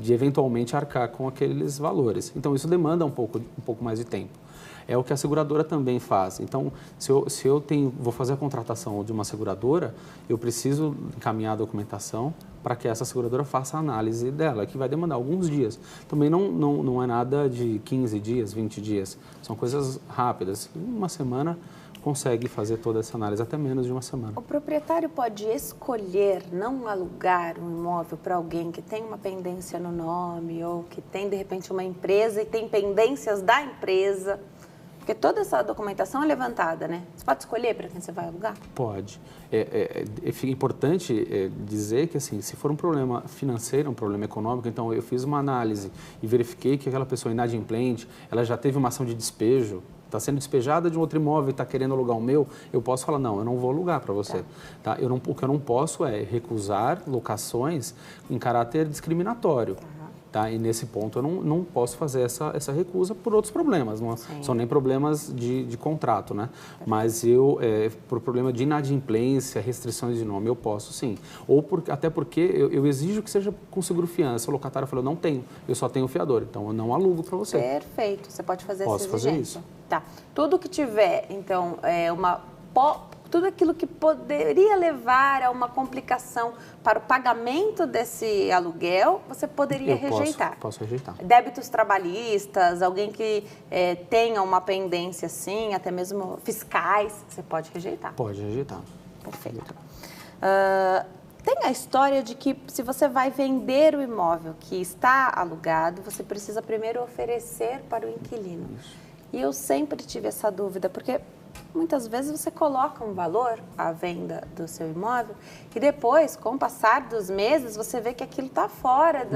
eventualmente arcar com aqueles valores. Então, isso demanda um pouco mais de tempo. É o que a seguradora também faz. Então, se eu vou fazer a contratação de uma seguradora, eu preciso encaminhar a documentação para que essa seguradora faça a análise dela, que vai demandar alguns dias. Também não é nada de 15 dias, 20 dias. São coisas rápidas. Em uma semana consegue fazer toda essa análise, até menos de uma semana. O proprietário pode escolher não alugar um imóvel para alguém que tem uma pendência no nome ou que tem, de repente, uma empresa e tem pendências da empresa? Porque toda essa documentação é levantada, né? Você pode escolher para quem você vai alugar? Pode. É importante dizer que, assim, se for um problema financeiro, um problema econômico, então eu fiz uma análise e verifiquei que aquela pessoa inadimplente, ela já teve uma ação de despejo, está sendo despejada de um outro imóvel e está querendo alugar o meu, eu posso falar, não, eu não vou alugar para você. Tá? O que eu não posso é recusar locações em caráter discriminatório. Tá? E nesse ponto eu não posso fazer essa recusa por outros problemas, não são nem problemas de contrato, né? Mas por problema de inadimplência, restrições de nome, eu posso sim. Até porque eu exijo que seja com seguro-fiança. O locatário falou, não tenho, eu só tenho o fiador, então eu não alugo para você. Perfeito, você pode fazer essa exigência. Posso fazer isso. Tá. Tudo que tiver, então, tudo aquilo que poderia levar a uma complicação para o pagamento desse aluguel, você poderia rejeitar. Posso rejeitar. Débitos trabalhistas, alguém que tenha uma pendência assim, até mesmo fiscais, você pode rejeitar. Pode rejeitar. Perfeito. Tem a história de que se você vai vender o imóvel que está alugado, você precisa primeiro oferecer para o inquilino. Isso. E eu sempre tive essa dúvida, porque muitas vezes você coloca um valor à venda do seu imóvel e depois, com o passar dos meses, você vê que aquilo está fora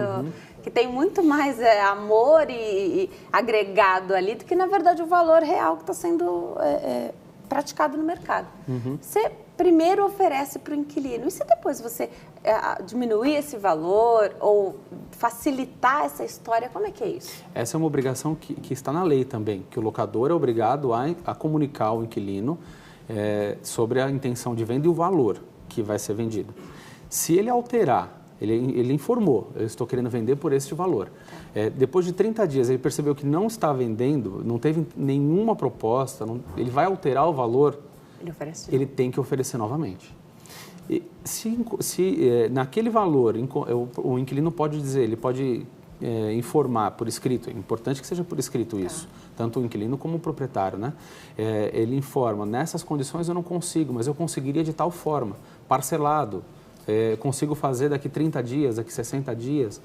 que tem muito mais amor e agregado ali do que, na verdade, o valor real que está sendo praticado no mercado. Você primeiro oferece para o inquilino. E se depois você diminuir esse valor ou facilitar essa história, como é que é isso? Essa é uma obrigação que está na lei também, que o locador é obrigado a comunicar ao inquilino sobre a intenção de venda e o valor que vai ser vendido. Se ele alterar, ele informou, eu estou querendo vender por este valor. Depois de 30 dias, ele percebeu que não está vendendo, não teve nenhuma proposta, ele vai alterar o valor, ele tem que oferecer novamente. E se naquele valor o inquilino pode dizer, ele pode informar por escrito, é importante que seja por escrito isso, tanto o inquilino como o proprietário, né? Ele informa, nessas condições eu não consigo, mas eu conseguiria de tal forma, parcelado, consigo fazer daqui 30 dias, daqui 60 dias,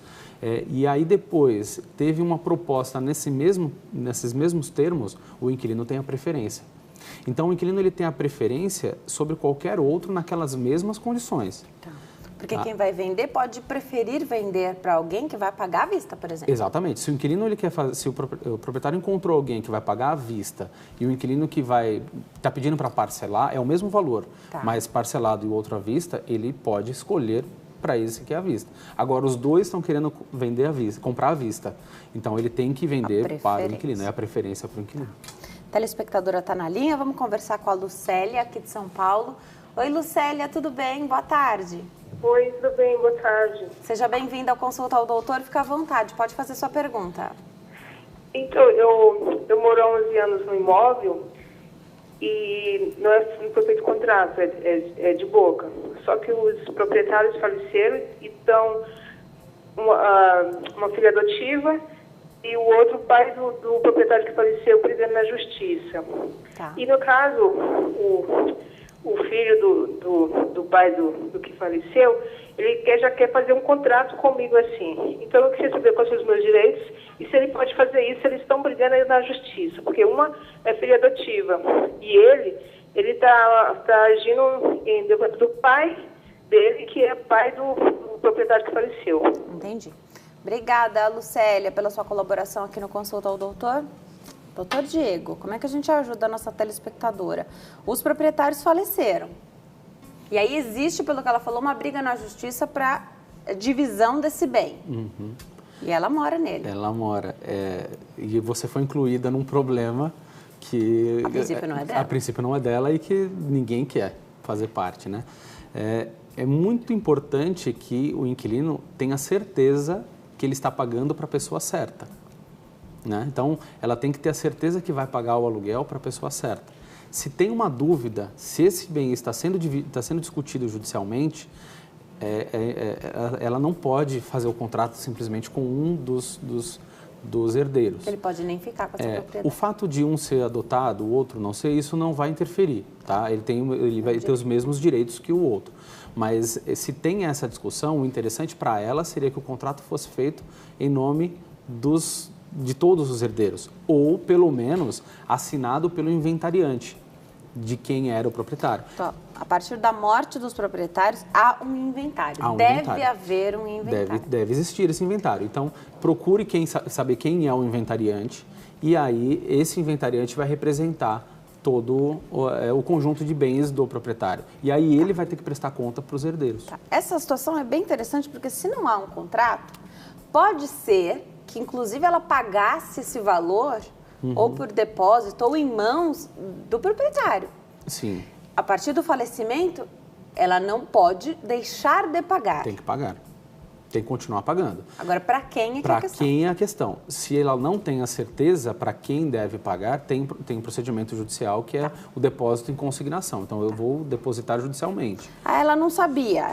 e aí depois teve uma proposta nesses mesmos termos, o inquilino tem a preferência. Então, o inquilino ele tem a preferência sobre qualquer outro naquelas mesmas condições. Tá. Porque quem vai vender pode preferir vender para alguém que vai pagar à vista, por exemplo. Exatamente. Se o inquilino ele quer fazer, se o proprietário encontrou alguém que vai pagar à vista e o inquilino que está pedindo para parcelar, é o mesmo valor, mas parcelado e o outro à vista, ele pode escolher para esse que é à vista. Agora, os dois estão querendo vender à vista, comprar à vista. Então, ele tem que vender para o inquilino, é a preferência para o inquilino. A telespectadora está na linha, vamos conversar com a Lucélia, aqui de São Paulo. Oi, Lucélia, tudo bem? Boa tarde. Oi, tudo bem? Boa tarde. Seja bem-vinda ao Consulta ao Doutor, fica à vontade, pode fazer sua pergunta. Então, eu moro há 11 anos no imóvel e não foi feito contrato, é de boca. Só que os proprietários faleceram e estão uma filha adotiva e o outro pai do proprietário que faleceu brigando na justiça. Tá. E no caso, o filho do pai do que faleceu, ele já quer fazer um contrato comigo assim. Então eu queria saber quais são os meus direitos e se ele pode fazer isso, eles estão brigando aí na justiça. Porque uma é filha adotiva e ele está agindo em defesa do pai dele, que é pai do proprietário que faleceu. Entendi. Obrigada, Lucélia, pela sua colaboração aqui no Consulta ao Doutor. Doutor Diego, como é que a gente ajuda a nossa telespectadora? Os proprietários faleceram. E aí existe, pelo que ela falou, uma briga na justiça para divisão desse bem. E ela mora nele. Ela mora. E você foi incluída num problema que... A princípio não é dela. A princípio não é dela e que ninguém quer fazer parte, né? É muito importante que o inquilino tenha certeza que ele está pagando para a pessoa certa. Né? Então, ela tem que ter a certeza que vai pagar o aluguel para a pessoa certa. Se tem uma dúvida, se esse bem está sendo discutido judicialmente, ela não pode fazer o contrato simplesmente com um dos herdeiros. Ele pode nem ficar com essa propriedade. O fato de um ser adotado, o outro não ser, isso não vai interferir. Tá? Ele vai ter os mesmos direitos que o outro. Mas se tem essa discussão, o interessante para ela seria que o contrato fosse feito em nome de todos os herdeiros, ou pelo menos assinado pelo inventariante, de quem era o proprietário. Então, a partir da morte dos proprietários, há um inventário. Deve haver um inventário. Deve existir esse inventário. Então, procure saber quem é o inventariante, e aí esse inventariante vai representar todo o conjunto de bens do proprietário. E aí ele vai ter que prestar conta para os herdeiros. Essa situação é bem interessante, porque se não há um contrato, Pode ser que, inclusive, ela pagasse esse valor ou por depósito ou em mãos do proprietário. Sim. A partir do falecimento, ela não pode deixar de pagar. Tem que pagar. Tem que continuar pagando. Agora, para quem é que é a Para questão? quem é a questão? Se ela não tem a certeza para quem deve pagar, tem um procedimento judicial que é o depósito em consignação. Então, eu vou depositar judicialmente. Ah, ela não sabia.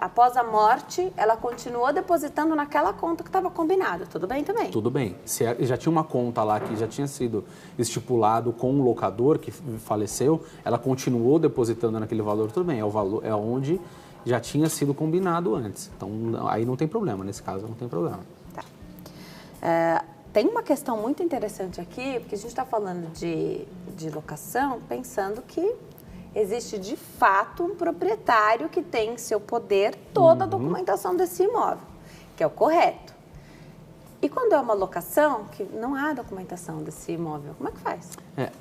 Após a morte, ela continuou depositando naquela conta que estava combinado. Tudo bem também? Tudo bem. Se já tinha uma conta lá que já tinha sido estipulado com o locador que faleceu, ela continuou depositando naquele valor, tudo bem. É o valor, é onde já tinha sido combinado antes. Então, aí não tem problema. Nesse caso, não tem problema. Tá. Tem uma questão muito interessante aqui, porque a gente está falando de locação, pensando que existe de fato um proprietário que tem em seu poder toda a documentação desse imóvel, que é o correto. E quando é uma locação, que não há documentação desse imóvel, como é que faz?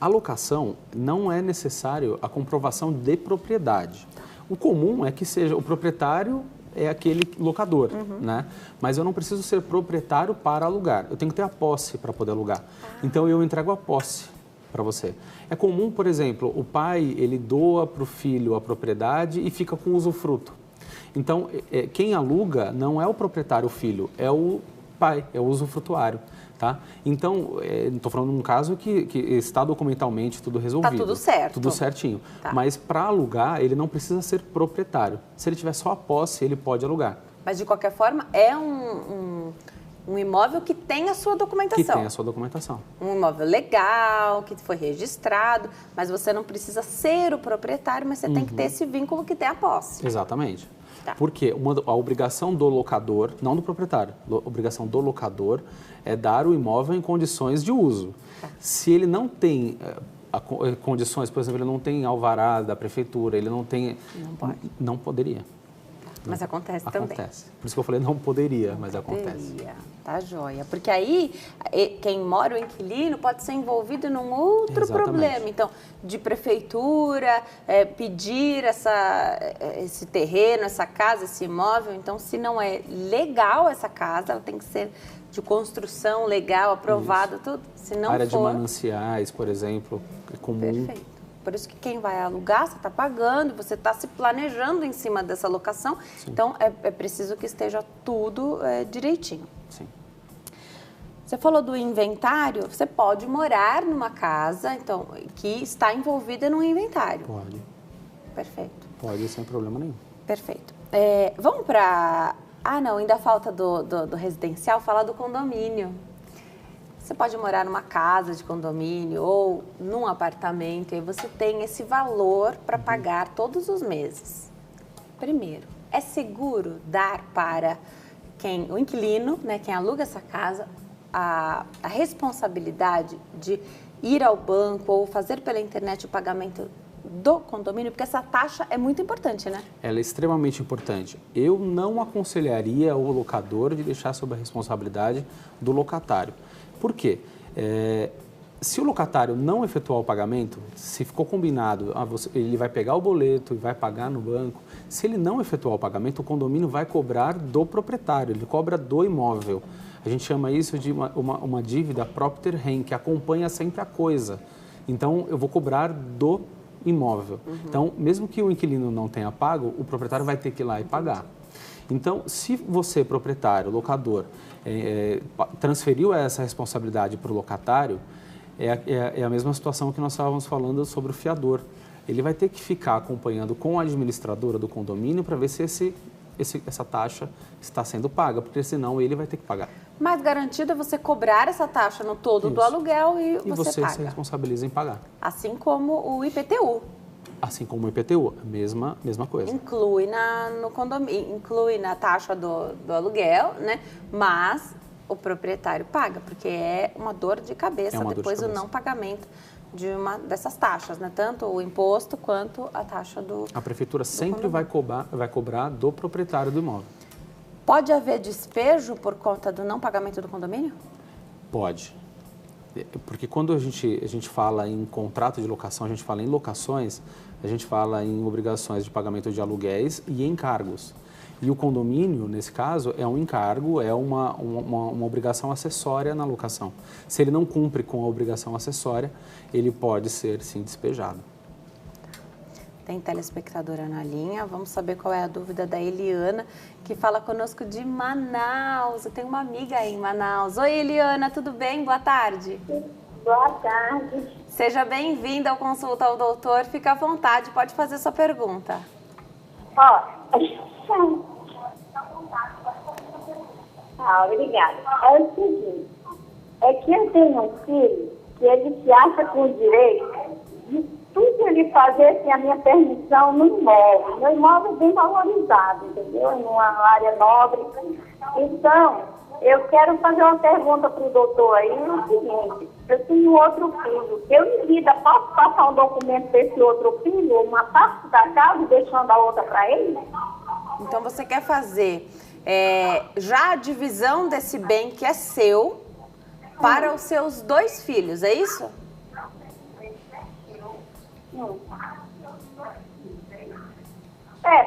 A locação não é necessário a comprovação de propriedade. O comum é que seja o proprietário é aquele locador, né? Mas eu não preciso ser proprietário para alugar. Eu tenho que ter a posse para poder alugar. Então, eu entrego a posse para você. É comum, por exemplo, o pai, ele doa para o filho a propriedade e fica com o usufruto. Então, quem aluga não é o proprietário, o filho, é o pai, é o usufrutuário. Tá? Então, estou falando de um caso que está documentalmente tudo resolvido. Está tudo certo. Tudo certinho. Tá. Mas para alugar, ele não precisa ser proprietário. Se ele tiver só a posse, ele pode alugar. Mas, de qualquer forma, é um imóvel que tem a sua documentação. Que tem a sua documentação. Um imóvel legal, que foi registrado, mas você não precisa ser o proprietário, mas você tem que ter esse vínculo que tem a posse. Exatamente. Tá. Porque a obrigação do locador, não do proprietário, a obrigação do locador é dar o imóvel em condições de uso. Tá. Se ele não tem condições, por exemplo, ele não tem alvará da prefeitura, ele não tem... Não pode. Não poderia. Mas acontece também. Acontece. Por isso que eu falei não poderia, mas acontece. Tá joia. Porque aí, quem mora, o inquilino, pode ser envolvido num outro Exatamente. problema. Então, de prefeitura, pedir esse terreno, essa casa, esse imóvel. Então, se não é legal essa casa, ela tem que ser de construção legal, aprovada, tudo. Se não área for... de mananciais, por exemplo, é comum. Perfeito. Por isso que quem vai alugar, você está pagando, você está se planejando em cima dessa locação. Sim. Então, é preciso que esteja tudo direitinho. Sim. Você falou do inventário, você pode morar numa casa então, que está envolvida num inventário. Pode. Perfeito. Pode, sem problema nenhum. Perfeito. Vamos para... Ah, não, ainda falta do residencial, falar do condomínio. Você pode morar numa casa de condomínio ou num apartamento e aí você tem esse valor para pagar todos os meses. Primeiro, é seguro dar para o inquilino, né, quem aluga essa casa, a responsabilidade de ir ao banco ou fazer pela internet o pagamento do condomínio? Porque essa taxa é muito importante, né? Ela é extremamente importante. Eu não aconselharia o locador de deixar sob a responsabilidade do locatário. Por quê? Se o locatário não efetuar o pagamento, se ficou combinado, ele vai pegar o boleto e vai pagar no banco, se ele não efetuar o pagamento, o condomínio vai cobrar do proprietário, ele cobra do imóvel. A gente chama isso de uma dívida propter rem, que acompanha sempre a coisa. Então, eu vou cobrar do imóvel. Então, mesmo que o inquilino não tenha pago, o proprietário vai ter que ir lá e pagar. Então, se você, proprietário, locador, transferiu essa responsabilidade para o locatário, é a mesma situação que nós estávamos falando sobre o fiador. Ele vai ter que ficar acompanhando com a administradora do condomínio para ver se essa taxa está sendo paga, porque senão ele vai ter que pagar. Mais garantido é você cobrar essa taxa no todo do aluguel e você paga. Se responsabiliza em pagar. Assim como o IPTU. Assim como o IPTU, mesma coisa. Inclui no condomínio, inclui na taxa do aluguel, né? Mas o proprietário paga, porque é uma dor de cabeça depois o não pagamento de uma dessas taxas, né? Tanto o imposto quanto a taxa do... A prefeitura sempre vai cobrar do proprietário do imóvel. Pode haver despejo por conta do não pagamento do condomínio? Pode. Porque quando a gente fala em contrato de locação, a gente fala em locações, a gente fala em obrigações de pagamento de aluguéis e encargos. E o condomínio, nesse caso, é um encargo, é uma obrigação acessória na locação. Se ele não cumpre com a obrigação acessória, ele pode ser, sim, despejado. Tem telespectadora na linha, vamos saber qual é a dúvida da Eliana, que fala conosco de Manaus. Eu tenho uma amiga aí em Manaus. Oi, Eliana, tudo bem? Boa tarde. Boa tarde. Seja bem-vinda ao Consulta ao Doutor. Fica à vontade, pode fazer sua pergunta. Obrigada. É o seguinte, é que eu tenho um filho que ele se acha com o direito de tudo ele fazer sem a minha permissão no imóvel. Meu imóvel é bem valorizado, entendeu? Numa área nobre. Então, eu quero fazer uma pergunta para o doutor aí, o seguinte, eu tenho outro filho, eu em vida posso passar um documento para esse outro filho, uma parte da casa, deixando a outra para ele? Então, você quer fazer já a divisão desse bem que é seu para os seus 2 filhos, é isso?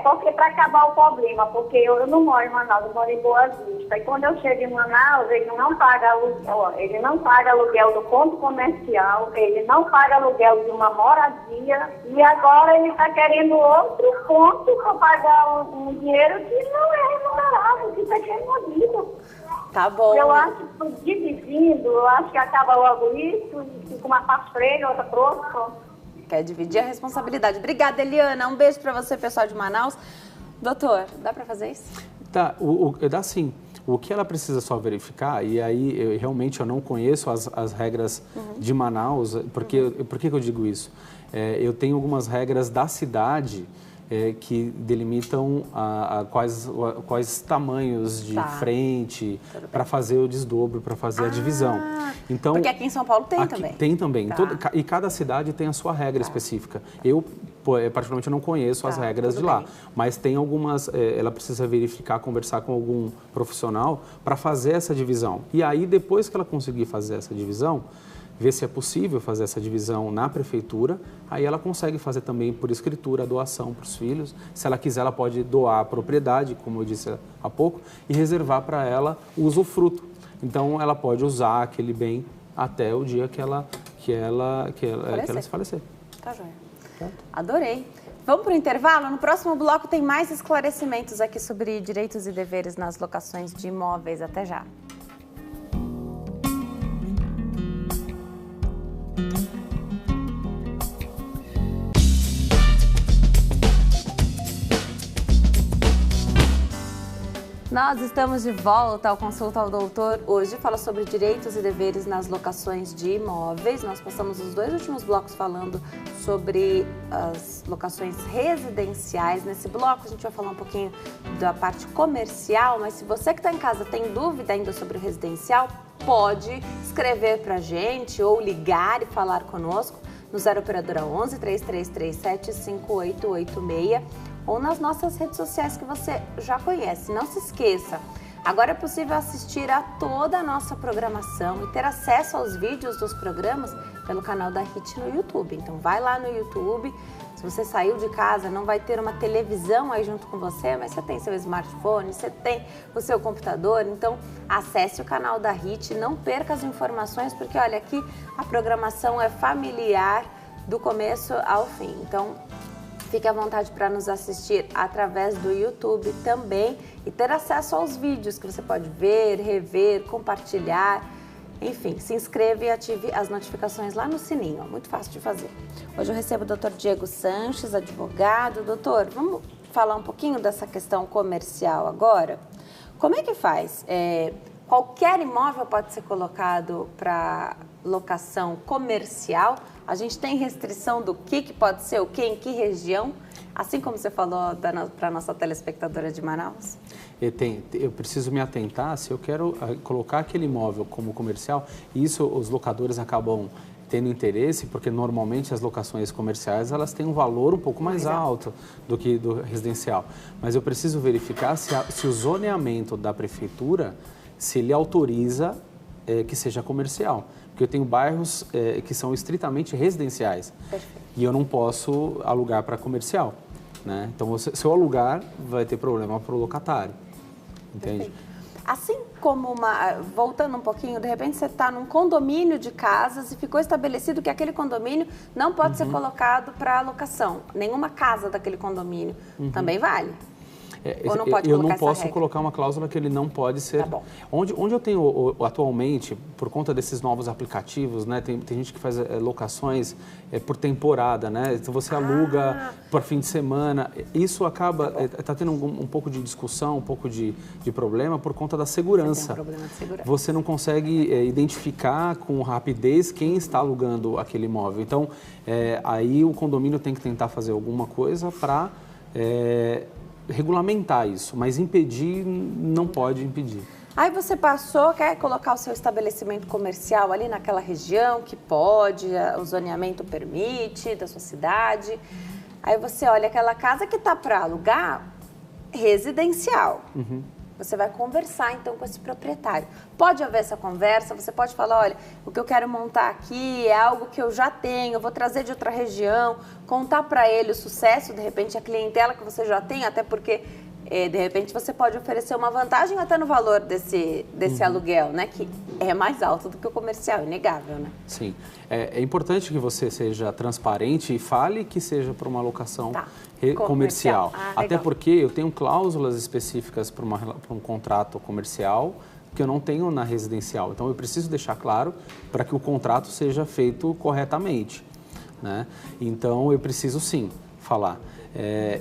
Porque para acabar o problema, porque eu não moro em Manaus, eu moro em Boa Vista. E quando eu chego em Manaus, ele não paga aluguel do ponto comercial, ele não paga aluguel de uma moradia, e agora ele está querendo outro ponto para pagar um dinheiro que não é remunerável, que está removido. Tá bom. Eu acho que dividindo, eu acho que acaba logo isso, e fica uma parte para ele, outra para outro. Quer dividir a responsabilidade. Obrigada, Eliana. Um beijo para você, pessoal de Manaus. Doutor, dá para fazer isso? Tá, dá sim. O que ela precisa só verificar, e aí realmente eu não conheço as regras de Manaus, por que eu digo isso? Eu tenho algumas regras da cidade que delimitam quais tamanhos de frente para fazer o desdobro, para fazer a divisão. Então, porque aqui em São Paulo tem também. Tem também. Tá. E cada cidade tem a sua regra específica. Eu, particularmente, não conheço as regras de lá. Bem. Mas tem algumas, ela precisa verificar, conversar com algum profissional para fazer essa divisão. E aí, depois que ela conseguir fazer essa divisão, ver se é possível fazer essa divisão na prefeitura, aí ela consegue fazer também por escritura a doação para os filhos. Se ela quiser, ela pode doar a propriedade, como eu disse há pouco, e reservar para ela o usufruto. Então, ela pode usar aquele bem até o dia que ela se falecer. Tá joia. Adorei. Vamos para o intervalo? No próximo bloco tem mais esclarecimentos aqui sobre direitos e deveres nas locações de imóveis. Até já. Nós estamos de volta ao Consulta ao Doutor. Hoje fala sobre direitos e deveres nas locações de imóveis. Nós passamos os 2 últimos blocos falando sobre as locações residenciais. Nesse bloco a gente vai falar um pouquinho da parte comercial, mas se você que está em casa tem dúvida ainda sobre o residencial, pode escrever para a gente ou ligar e falar conosco no 0 Operadora 11 3337 5886. Ou nas nossas redes sociais que você já conhece. Não se esqueça, agora é possível assistir a toda a nossa programação e ter acesso aos vídeos dos programas pelo canal da HIT no YouTube. Então vai lá no YouTube, se você saiu de casa, não vai ter uma televisão aí junto com você, mas você tem seu smartphone, você tem o seu computador, então acesse o canal da HIT, não perca as informações, porque olha, aqui a programação é familiar do começo ao fim. Então, fique à vontade para nos assistir através do YouTube também e ter acesso aos vídeos que você pode ver, rever, compartilhar. Enfim, se inscreva e ative as notificações lá no sininho. Muito fácil de fazer. Hoje eu recebo o Dr. Diego Sanches, advogado. Doutor, vamos falar um pouquinho dessa questão comercial agora? Como é que faz? Qualquer imóvel pode ser colocado para locação comercial? A gente tem restrição do que pode ser o quê, em que região? Assim como você falou para a nossa telespectadora de Manaus? Eu preciso me atentar se eu quero colocar aquele imóvel como comercial. Isso os locadores acabam tendo interesse, porque normalmente as locações comerciais elas têm um valor um pouco mais alto do que do residencial. Mas eu preciso verificar se o zoneamento da prefeitura, se ele autoriza que seja comercial. Porque eu tenho bairros que são estritamente residenciais. Perfeito. E eu não posso alugar para comercial. né? Então, se eu alugar, vai ter problema para o locatário, entende? Perfeito. Assim como voltando um pouquinho, de repente você está num condomínio de casas e ficou estabelecido que aquele condomínio não pode ser colocado para alocação. Nenhuma casa daquele condomínio também vale. Ou não pode eu colocar não posso essa regra? colocar uma cláusula que ele não pode ser. Tá bom. Onde eu tenho atualmente, por conta desses novos aplicativos, né? Tem gente que faz locações por temporada, né? Então você aluga por fim de semana. Isso acaba está tendo um pouco de discussão, um pouco de problema por conta da segurança. Tem um problema de segurança. Você não consegue identificar com rapidez quem está alugando aquele imóvel. Então aí o condomínio tem que tentar fazer alguma coisa para regulamentar isso, mas impedir não pode impedir. Aí você quer colocar o seu estabelecimento comercial ali naquela região que pode, o zoneamento permite, da sua cidade. Aí você olha aquela casa que está para alugar, residencial. Você vai conversar, então, com esse proprietário. Pode haver essa conversa, você pode falar, olha, o que eu quero montar aqui é algo que eu já tenho, eu vou trazer de outra região, contar para ele o sucesso, de repente, a clientela que você já tem, até porque, de repente, você pode oferecer uma vantagem até no valor desse aluguel, né? Que é mais alto do que o comercial, inegável, né? Sim. É importante que você seja transparente e fale que seja para uma locação comercial. Até porque eu tenho cláusulas específicas para um contrato comercial que eu não tenho na residencial. Então, eu preciso deixar claro para que o contrato seja feito corretamente, né? Então, eu preciso sim falar.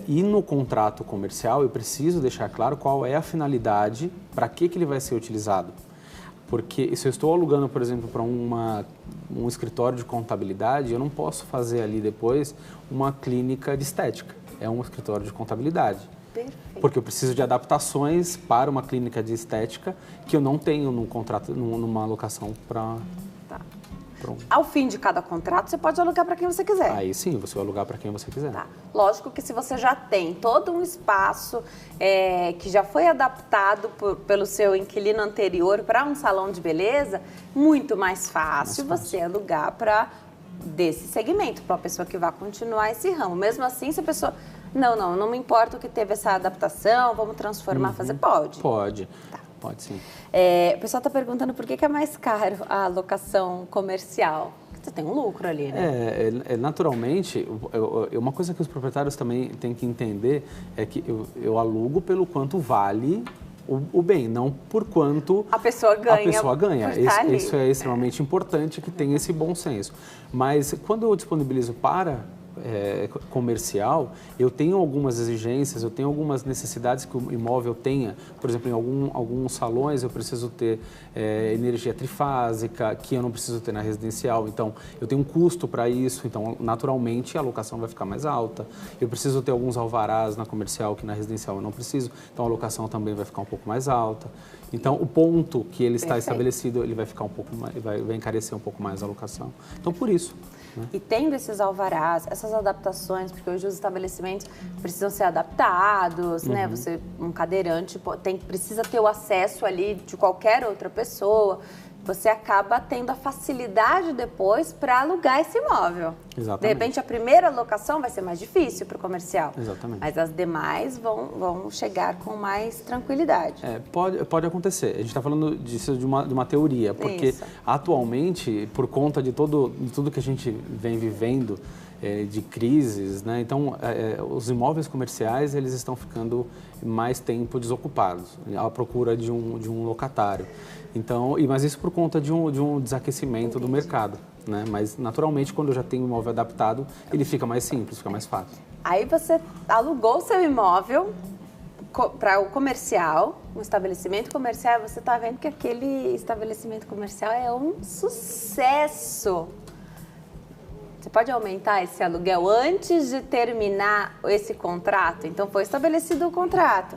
E no contrato comercial, eu preciso deixar claro qual é a finalidade, para que ele vai ser utilizado. Porque se eu estou alugando, por exemplo, para um escritório de contabilidade, eu não posso fazer ali depois uma clínica de estética. É um escritório de contabilidade. Perfeito. Porque eu preciso de adaptações para uma clínica de estética que eu não tenho num contrato, numa alocação para... Ao fim de cada contrato, você pode alugar para quem você quiser. Aí sim, você vai alugar para quem você quiser. Tá. Lógico que se você já tem todo um espaço que já foi adaptado pelo seu inquilino anterior para um salão de beleza, muito mais fácil você alugar para desse segmento, para a pessoa que vai continuar esse ramo. Mesmo assim, se a pessoa... Não me importa o que teve essa adaptação, vamos transformar, fazer, pode? Pode. Tá. Pode sim. O pessoal está perguntando por que é mais caro a locação comercial. Você tem um lucro ali, né? Naturalmente, uma coisa que os proprietários também têm que entender é que eu alugo pelo quanto vale o bem, não por quanto a pessoa ganha. Isso é extremamente importante, que tenha esse bom senso. Mas quando eu disponibilizo para comercial, eu tenho algumas exigências, eu tenho algumas necessidades que o imóvel tenha. Por exemplo, em alguns salões eu preciso ter energia trifásica, que eu não preciso ter na residencial. Então, eu tenho um custo para isso, então, naturalmente, a locação vai ficar mais alta. Eu preciso ter alguns alvarás na comercial, que na residencial eu não preciso, então a locação também vai ficar um pouco mais alta. Então, o ponto que ele está estabelecido, ele vai ficar um pouco mais, vai encarecer um pouco mais a locação. Então, por isso. E tendo esses alvarás, essas adaptações, porque hoje os estabelecimentos precisam ser adaptados, né? Você, um cadeirante, precisa ter o acesso ali de qualquer outra pessoa. Você acaba tendo a facilidade depois para alugar esse imóvel. Exatamente. De repente, a primeira locação vai ser mais difícil para o comercial. Exatamente. Mas as demais vão chegar com mais tranquilidade. Pode acontecer. A gente está falando disso de uma teoria, porque atualmente, por conta de tudo que a gente vem vivendo, de crises, né? Então, os imóveis comerciais, eles estão ficando mais tempo desocupados, à procura de um locatário. Então, mas isso por conta de um desaquecimento do mercado, né? Mas, naturalmente, quando eu já tenho um imóvel adaptado, ele fica mais simples, fica mais fácil. Aí você alugou o seu imóvel para o comercial, um estabelecimento comercial, você está vendo que aquele estabelecimento comercial é um sucesso. Você pode aumentar esse aluguel antes de terminar esse contrato? Então, foi estabelecido o contrato.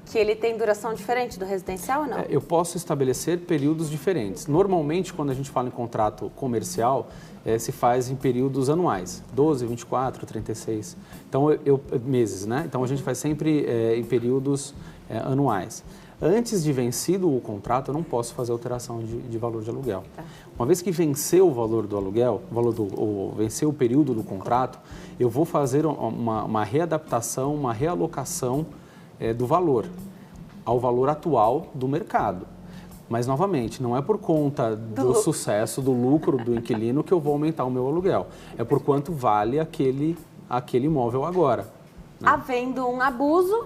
Que ele tem duração diferente do residencial ou não? Eu posso estabelecer períodos diferentes. Normalmente, quando a gente fala em contrato comercial, se faz em períodos anuais, 12, 24, 36. Então, meses, né? Então, a gente faz sempre em períodos anuais. Antes de vencido o contrato, eu não posso fazer alteração de valor de aluguel. Tá. Uma vez que venceu o valor do aluguel, venceu o período do contrato, eu vou fazer uma readaptação, uma realocação do valor ao valor atual do mercado. Mas, novamente, não é por conta do sucesso, do lucro do inquilino que eu vou aumentar o meu aluguel. É por quanto vale aquele imóvel agora. Né? Havendo um abuso...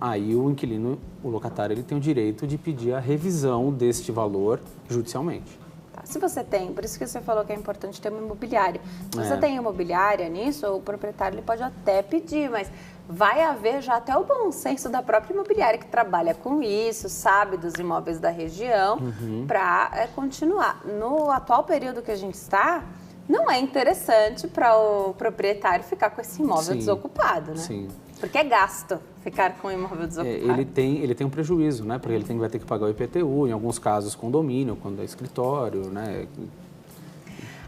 Aí o inquilino, o locatário, ele tem o direito de pedir a revisão deste valor judicialmente. Tá. Se você tem, por isso que você falou que é importante ter uma imobiliária. Se você tem imobiliária nisso, o proprietário ele pode até pedir, mas vai haver já até o bom senso da própria imobiliária que trabalha com isso, sabe dos imóveis da região, para continuar. No atual período que a gente está, não é interessante para o proprietário ficar com esse imóvel desocupado, né? Sim. Porque é gasto ficar com o imóvel desocupado. Ele tem um prejuízo, né? Porque ele vai ter que pagar o IPTU, em alguns casos condomínio, quando é escritório, né?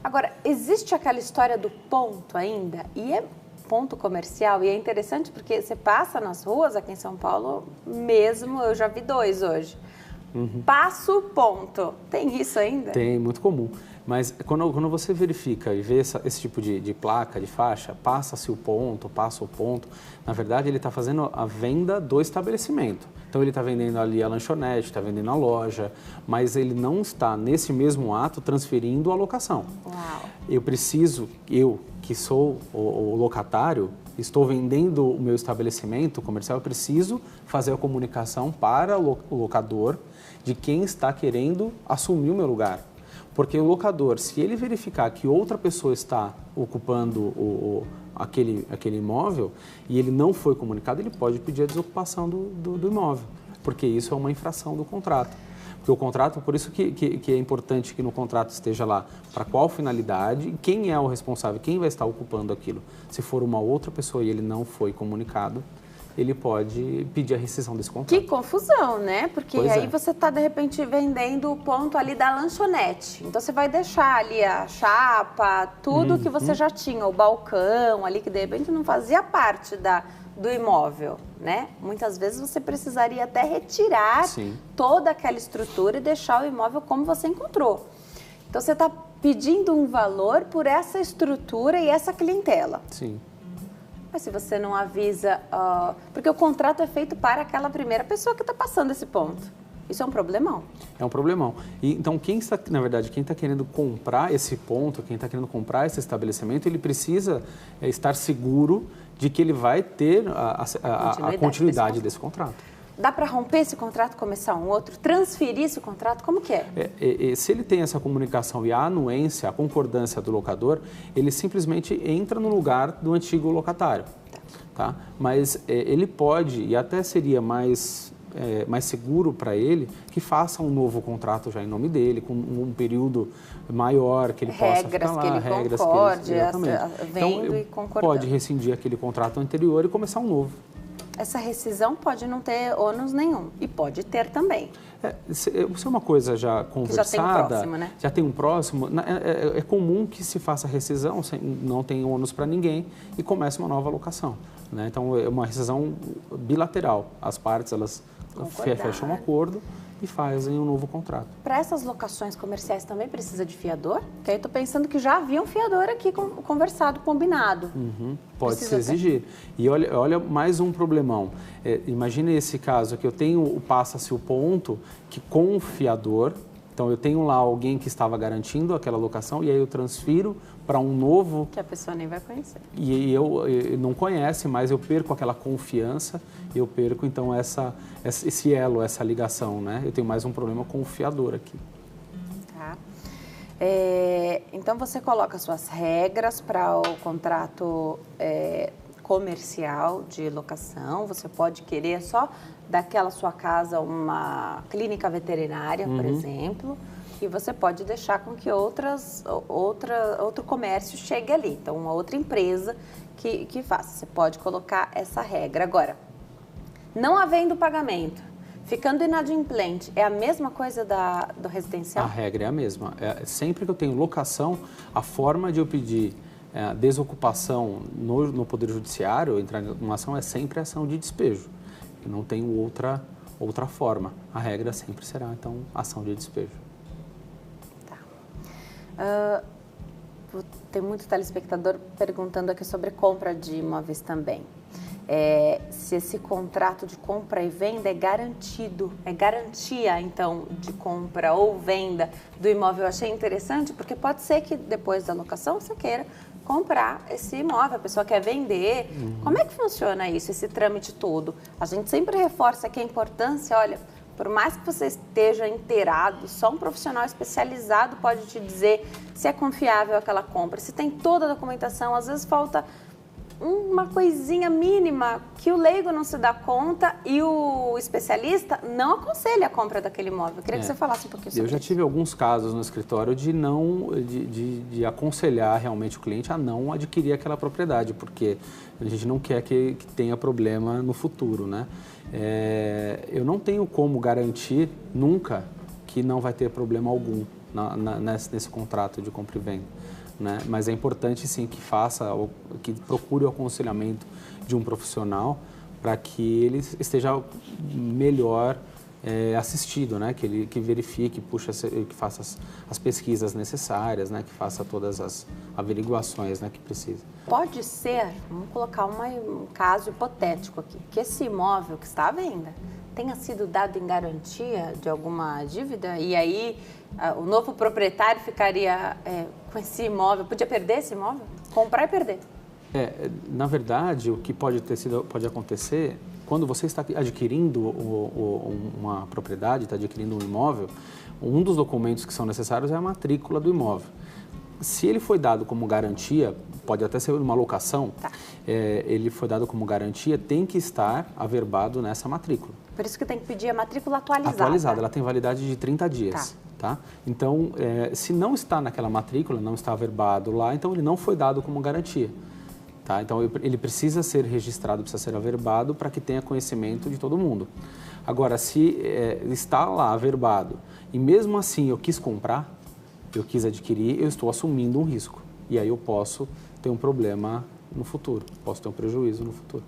Agora, existe aquela história do ponto ainda, e é ponto comercial, e é interessante porque você passa nas ruas aqui em São Paulo mesmo, eu já vi 2 hoje. Passo ponto. Tem isso ainda? Tem, muito comum. Mas quando você verifica e vê esse tipo de placa, de faixa, passa-se o ponto, passa o ponto, na verdade ele está fazendo a venda do estabelecimento. Então ele está vendendo ali a lanchonete, está vendendo a loja, mas ele não está nesse mesmo ato transferindo a locação. Uau. Eu que sou o locatário, estou vendendo o meu estabelecimento comercial, eu preciso fazer a comunicação para o locador de quem está querendo assumir o meu lugar. Porque o locador, se ele verificar que outra pessoa está ocupando aquele imóvel e ele não foi comunicado, ele pode pedir a desocupação do imóvel, porque isso é uma infração do contrato. Porque o contrato, por isso que é importante que no contrato esteja lá para qual finalidade, quem é o responsável, quem vai estar ocupando aquilo. Se for uma outra pessoa e ele não foi comunicado, ele pode pedir a rescisão desse contrato. Que confusão, né? Porque aí você está, de repente, vendendo o ponto ali da lanchonete. Então, você vai deixar ali a chapa, tudo que você já tinha, o balcão ali, que de repente não fazia parte do imóvel, né? Muitas vezes você precisaria até retirar toda aquela estrutura e deixar o imóvel como você encontrou. Então, você está pedindo um valor por essa estrutura e essa clientela. Sim. Mas se você não avisa... porque o contrato é feito para aquela primeira pessoa que está passando esse ponto. Isso é um problemão. É um problemão. E, então, quem está querendo comprar esse ponto, quem está querendo comprar esse estabelecimento, ele precisa estar seguro de que ele vai ter a continuidade desse contrato. Dá para romper esse contrato, começar um outro, transferir esse contrato? Como que é? Se ele tem essa comunicação e a anuência, a concordância do locador, ele simplesmente entra no lugar do antigo locatário. Tá? Mas ele pode, e até seria mais seguro para ele, que faça um novo contrato já em nome dele, com um período maior, que ele possa ficar lá. Regras que ele concorde, então, e concordando. Pode rescindir aquele contrato anterior e começar um novo. Essa rescisão pode não ter ônus nenhum, e pode ter também. Se é uma coisa já conversada, já tem um próximo, né? Já tem um próximo, é comum que se faça rescisão, não tem ônus para ninguém, e comece uma nova locação. Né? Então, é uma rescisão bilateral. As partes, elas fecham um acordo e fazem um novo contrato. Para essas locações comerciais também precisa de fiador? Porque aí eu estou pensando que já havia um fiador aqui conversado, combinado. Pode-se exigir. E olha mais um problemão. Imagine esse caso que eu tenho, passa-se o ponto que com o fiador, então eu tenho lá alguém que estava garantindo aquela locação e aí eu transfiro para um novo... Que a pessoa nem vai conhecer. E eu não conhece, mas eu perco aquela confiança, eu perco então esse elo, essa ligação, né? Eu tenho mais um problema com o fiador aqui. Tá. Então você coloca suas regras para o contrato comercial de locação, você pode querer só daquela sua casa uma clínica veterinária, por exemplo, e você pode deixar com que outro comércio chegue ali. Então, uma outra empresa que faça. Você pode colocar essa regra. Agora, não havendo pagamento, ficando inadimplente, é a mesma coisa do residencial? A regra é a mesma. Sempre que eu tenho locação, a forma de eu pedir desocupação no Poder Judiciário, entrar numa ação, é sempre ação de despejo. Eu não tenho outra outra forma. A regra sempre será, então, ação de despejo. Tá. Tem muito telespectador perguntando aqui sobre compra de imóveis também. Se esse contrato de compra e venda é garantido, é garantia, então, de compra ou venda do imóvel. Eu achei interessante, porque pode ser que depois da locação você queira comprar esse imóvel, a pessoa quer vender. Como é que funciona isso, esse trâmite todo? A gente sempre reforça aqui a importância, olha, por mais que você esteja inteirado, só um profissional especializado pode te dizer se é confiável aquela compra, se tem toda a documentação. Às vezes falta uma coisinha mínima que o leigo não se dá conta e o especialista não aconselha a compra daquele imóvel. Eu queria que você falasse um pouquinho sobre isso. Eu já tive alguns casos no escritório de aconselhar realmente o cliente a não adquirir aquela propriedade, porque a gente não quer que tenha problema no futuro, né? Eu não tenho como garantir nunca que não vai ter problema algum nesse contrato de compra e venda. Né? Mas é importante sim que procure o aconselhamento de um profissional para que ele esteja melhor assistido, né? Que verifique, que faça as pesquisas necessárias, né? Que faça todas as averiguações, né? Que precisa. Pode ser, vamos colocar um caso hipotético aqui, que esse imóvel que está à venda tenha sido dado em garantia de alguma dívida e aí o novo proprietário ficaria com esse imóvel, podia perder esse imóvel? Comprar e perder. Na verdade, o que pode acontecer, quando você está adquirindo uma propriedade, está adquirindo um imóvel, um dos documentos que são necessários é a matrícula do imóvel. Se ele foi dado como garantia, pode até ser uma locação, ele foi dado como garantia, tem que estar averbado nessa matrícula. Por isso que tem que pedir a matrícula atualizada. Atualizada, ela tem validade de 30 dias. Tá? Então, se não está naquela matrícula, não está averbado lá, então ele não foi dado como garantia. Tá? Então, ele precisa ser registrado, precisa ser averbado para que tenha conhecimento de todo mundo. Agora, se está lá averbado e mesmo assim eu quis comprar, eu quis adquirir, eu estou assumindo um risco. E aí eu posso ter um problema no futuro, posso ter um prejuízo no futuro.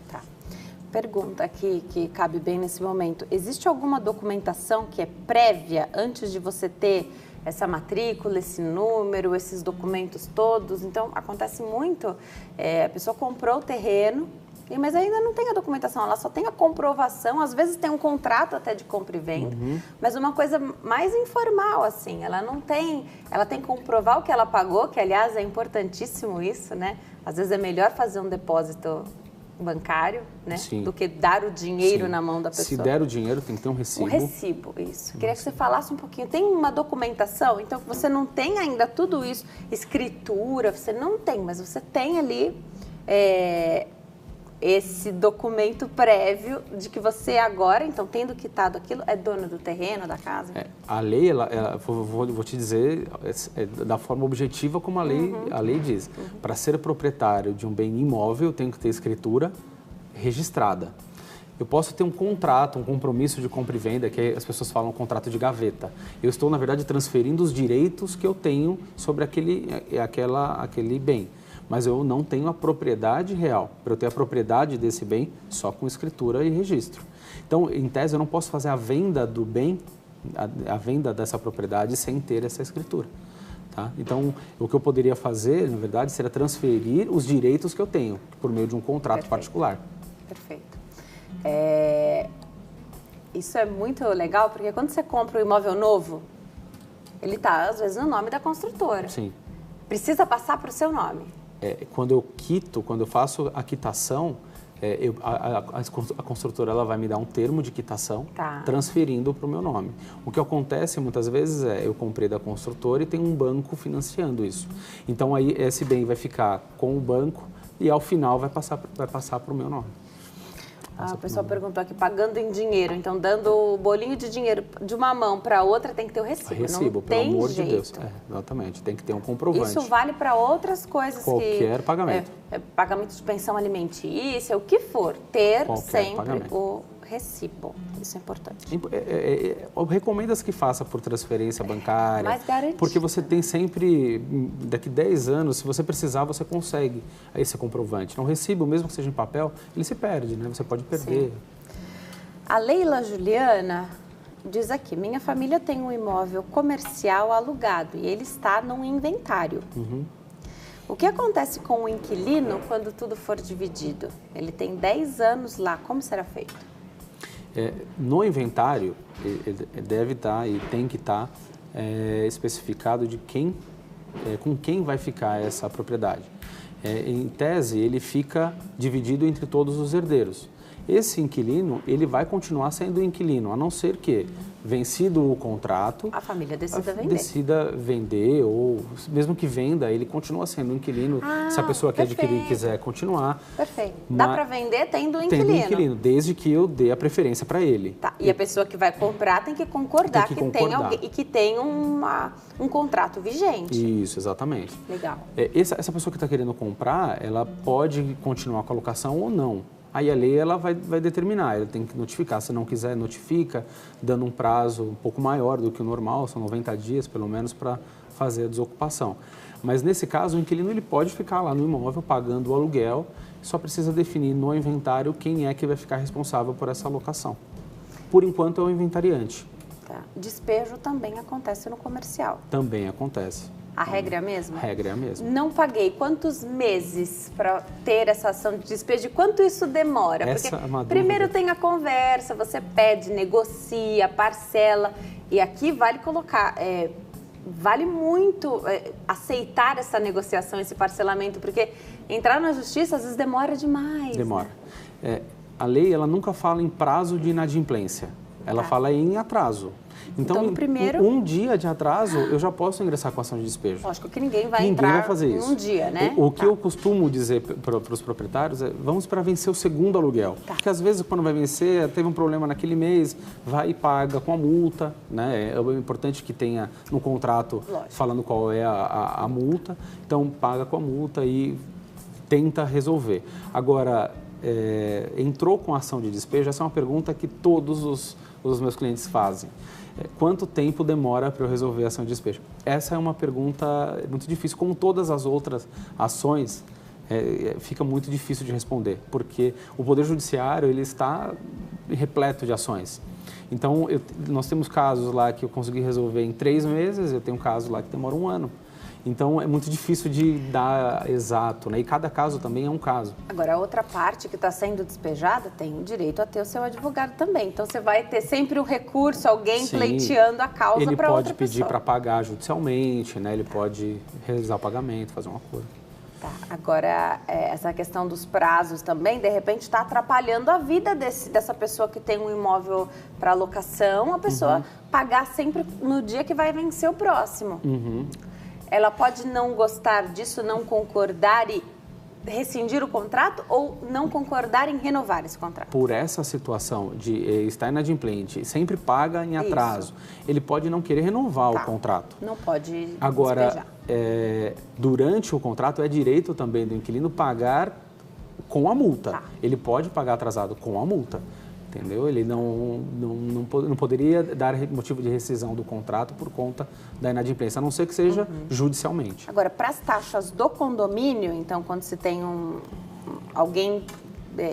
Tá. Pergunta aqui que cabe bem nesse momento. Existe alguma documentação que é prévia antes de você ter essa matrícula, esse número, esses documentos todos? Então, acontece muito, a pessoa comprou o terreno, mas ainda não tem a documentação, ela só tem a comprovação, às vezes tem um contrato até de compra e venda, mas uma coisa mais informal, assim, ela tem que comprovar o que ela pagou, que aliás é importantíssimo isso, né? Às vezes é melhor fazer um depósito bancário, né? Do que dar o dinheiro na mão da pessoa. Se der o dinheiro, tem que ter um recibo. Um recibo, isso. Queria que você falasse um pouquinho. Tem uma documentação, então você não tem ainda tudo isso, escritura, você não tem, mas você tem ali esse documento prévio de que você agora, então, tendo quitado aquilo, é dono do terreno, da casa? A lei, vou te dizer, da forma objetiva como a lei diz. Para ser proprietário de um bem imóvel, eu tenho que ter escritura registrada. Eu posso ter um contrato, um compromisso de compra e venda, que as pessoas falam contrato de gaveta. Eu estou, na verdade, transferindo os direitos que eu tenho sobre aquele bem. Mas eu não tenho a propriedade real. Para eu ter a propriedade desse bem, só com escritura e registro. Então, em tese, eu não posso fazer a venda do bem, a venda dessa propriedade sem ter essa escritura. Tá? Então, o que eu poderia fazer, na verdade, seria transferir os direitos que eu tenho por meio de um contrato particular. Perfeito. Isso é muito legal, porque quando você compra um imóvel novo, ele está, às vezes, no nome da construtora. Sim. Precisa passar para o seu nome. Quando eu faço a quitação, a construtora ela vai me dar um termo de quitação, transferindo para o meu nome. O que acontece muitas vezes eu comprei da construtora e tem um banco financiando isso. Então aí esse bem vai ficar com o banco e ao final vai passar para o meu nome. A pessoa perguntou aqui, pagando em dinheiro, então dando o bolinho de dinheiro de uma mão para outra tem que ter o recibo. Recibo, pelo amor de Deus. Exatamente, tem que ter um comprovante. Isso vale para outras coisas. Qualquer pagamento. Pagamento de pensão alimentícia, o que for, ter sempre pagamento. o recibo. Isso é importante. Eu recomendo que faça por transferência bancária. Mais garantido. Porque você tem sempre, daqui 10 anos, se você precisar, você consegue esse comprovante. Então, o recibo, mesmo que seja em papel, ele se perde, né? Você pode perder. Sim. A Leila Juliana diz aqui, minha família tem um imóvel comercial alugado e ele está num inventário. O que acontece com o inquilino quando tudo for dividido? Ele tem 10 anos lá, como será feito? No inventário, ele deve estar e tem que estar especificado de com quem vai ficar essa propriedade. Em tese, ele fica dividido entre todos os herdeiros. Esse inquilino, ele vai continuar sendo inquilino, a não ser que, vencido o contrato, a família decida vender, ou mesmo que venda, ele continua sendo inquilino, se a pessoa que adquirir quiser continuar. Perfeito. Dá para vender tendo inquilino? Tendo inquilino, desde que eu dê a preferência para ele. Tá. E a pessoa que vai comprar tem que concordar que tem alguém e que tem um contrato vigente. Isso, exatamente. Legal. Essa pessoa que está querendo comprar, ela pode continuar com a locação ou não. Aí a lei ela vai determinar, ela tem que notificar, se não quiser notifica, dando um prazo um pouco maior do que o normal, são 90 dias pelo menos para fazer a desocupação. Mas nesse caso o inquilino ele pode ficar lá no imóvel pagando o aluguel, só precisa definir no inventário quem é que vai ficar responsável por essa locação. Por enquanto é o inventariante. Tá. Despejo também acontece no comercial? Também acontece. A regra é a mesma? A regra é a mesma. Não paguei. Quantos meses para ter essa ação de despejo? Quanto isso demora? Essa Porque é uma primeiro dúvida. tem a conversa, você pede, negocia, parcela. E aqui vale colocar, vale muito aceitar essa negociação, esse parcelamento, porque entrar na justiça às vezes demora demais. Demora. A lei ela nunca fala em prazo de inadimplência, ela fala em atraso. Então primeiro... um dia de atraso, eu já posso ingressar com ação de despejo. Lógico que ninguém vai entrar fazer isso. num dia, né? O que eu costumo dizer para os proprietários é, vamos para vencer o segundo aluguel. Porque às vezes quando vai vencer, teve um problema naquele mês, vai e paga com a multa, né? É importante que tenha no contrato falando qual é a multa. Então paga com a multa e tenta resolver. Agora, entrou com ação de despejo? Essa é uma pergunta que todos os meus clientes fazem. Quanto tempo demora para eu resolver a ação de despejo? Essa é uma pergunta muito difícil. Como todas as outras ações, fica muito difícil de responder, porque o Poder Judiciário ele está repleto de ações. Então, nós temos casos lá que eu consegui resolver em 3 meses, eu tenho um caso lá que demora 1 ano. Então, é muito difícil de dar exato, né? E cada caso também é um caso. Agora, a outra parte que está sendo despejada tem o direito a ter o seu advogado também. Então, você vai ter sempre um recurso, alguém pleiteando a causa para outra pessoa. Ele pode pedir para pagar judicialmente, né? Ele pode realizar o pagamento, fazer um acordo. Tá. Agora, essa questão dos prazos também, de repente, está atrapalhando a vida dessa pessoa que tem um imóvel para locação, a pessoa pagar sempre no dia que vai vencer o próximo. Ela pode não gostar disso, não concordar e rescindir o contrato ou não concordar em renovar esse contrato? Por essa situação de estar inadimplente e sempre paga em atraso, ele pode não querer renovar o contrato. Não pode Agora, durante o contrato é direito também do inquilino pagar com a multa. Ele pode pagar atrasado com a multa. Entendeu? Ele não poderia dar motivo de rescisão do contrato por conta da inadimplência, a não ser que seja judicialmente. Agora, para as taxas do condomínio, então, quando se tem alguém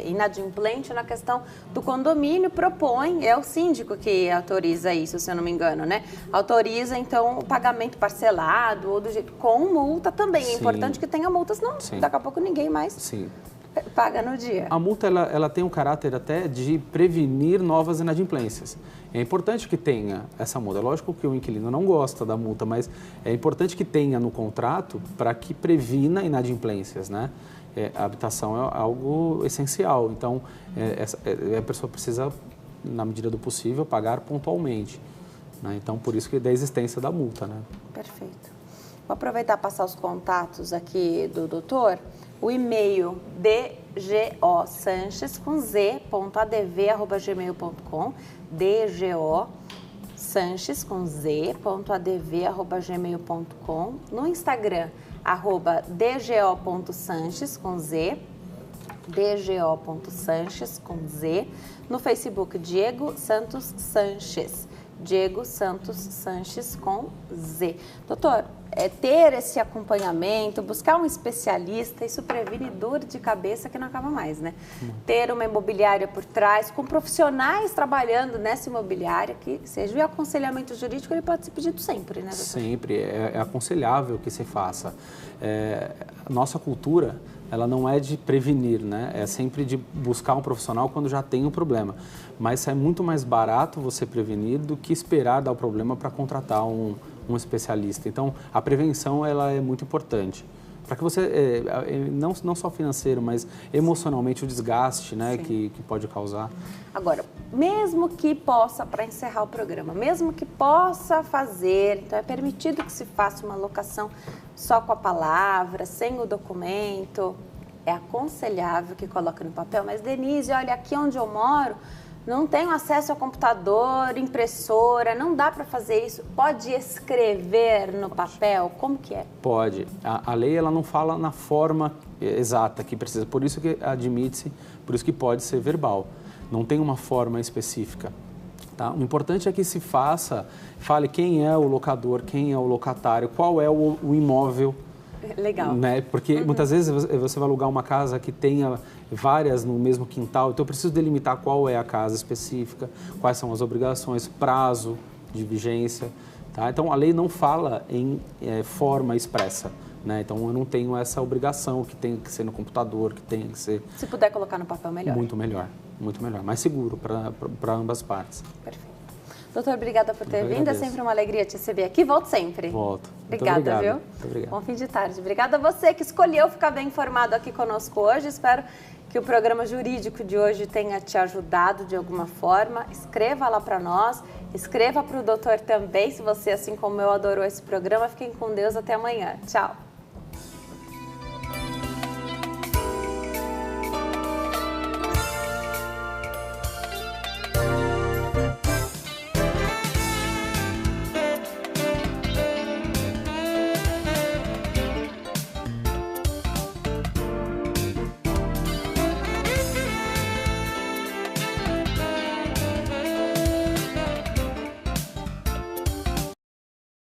inadimplente na questão do condomínio, propõe, é o síndico que autoriza isso, se eu não me engano, né? Autoriza, então, o pagamento parcelado ou do jeito, com multa também. É importante que tenha multa, senão daqui a pouco ninguém mais... paga no dia. A multa ela tem um caráter até de prevenir novas inadimplências. É importante que tenha essa multa. Lógico que o inquilino não gosta da multa, mas é importante que tenha no contrato para que previna inadimplências, né? A habitação é algo essencial, então a pessoa precisa, na medida do possível, pagar pontualmente, né? Então, por isso que é da existência da multa, né? Perfeito. Vou aproveitar e passar os contatos aqui do doutor. O e-mail dgosanches@gmail.com, dgosanches@gmail.com, no Instagram @dgo.sanches, dgo.sanches, no Facebook Diego Santos Sanches, Diego Santos Sanches com Z. Doutor, ter esse acompanhamento, buscar um especialista, isso previne dor de cabeça que não acaba mais, né? Ter uma imobiliária por trás, com profissionais trabalhando nessa imobiliária, que seja o aconselhamento jurídico, ele pode ser pedido sempre, né, doutor? Sempre, é aconselhável que se faça. Nossa cultura, ela não é de prevenir, né? É sempre de buscar um profissional quando já tem um problema. Mas é muito mais barato você prevenir do que esperar dar o problema para contratar um especialista. Então, a prevenção ela é muito importante. Para que você, não só financeiro, mas emocionalmente o desgaste, né, que pode causar. Agora, mesmo que possa, para encerrar o programa, mesmo que possa fazer, então é permitido que se faça uma locação só com a palavra, sem o documento, é aconselhável que coloque no papel, mas Denise, olha, aqui onde eu moro, não tenho acesso ao computador, impressora, não dá para fazer isso. Pode escrever no papel? Como que é? Pode. A lei ela não fala na forma exata que precisa, por isso que admite-se, por isso que pode ser verbal. Não tem uma forma específica. Tá? O importante é que se fale quem é o locador, quem é o locatário, qual é o imóvel. Legal. Né? Porque muitas vezes você vai alugar uma casa que tenha várias no mesmo quintal, então eu preciso delimitar qual é a casa específica, quais são as obrigações, prazo de vigência. Tá? Então a lei não fala em forma expressa. Né? Então eu não tenho essa obrigação que tem que ser no computador, que tem que ser... Se puder colocar no papel, melhor. Muito melhor, mais seguro para ambas partes. Perfeito. Doutor, obrigada por ter vindo. É sempre uma alegria te receber aqui. Volto sempre. Volto. Obrigada, viu? Muito obrigado. Bom fim de tarde. Obrigada a você que escolheu ficar bem informado aqui conosco hoje. Espero que o programa jurídico de hoje tenha te ajudado de alguma forma. Escreva lá para nós. Escreva para o doutor também, se você, assim como eu, adorou esse programa. Fiquem com Deus. Até amanhã. Tchau.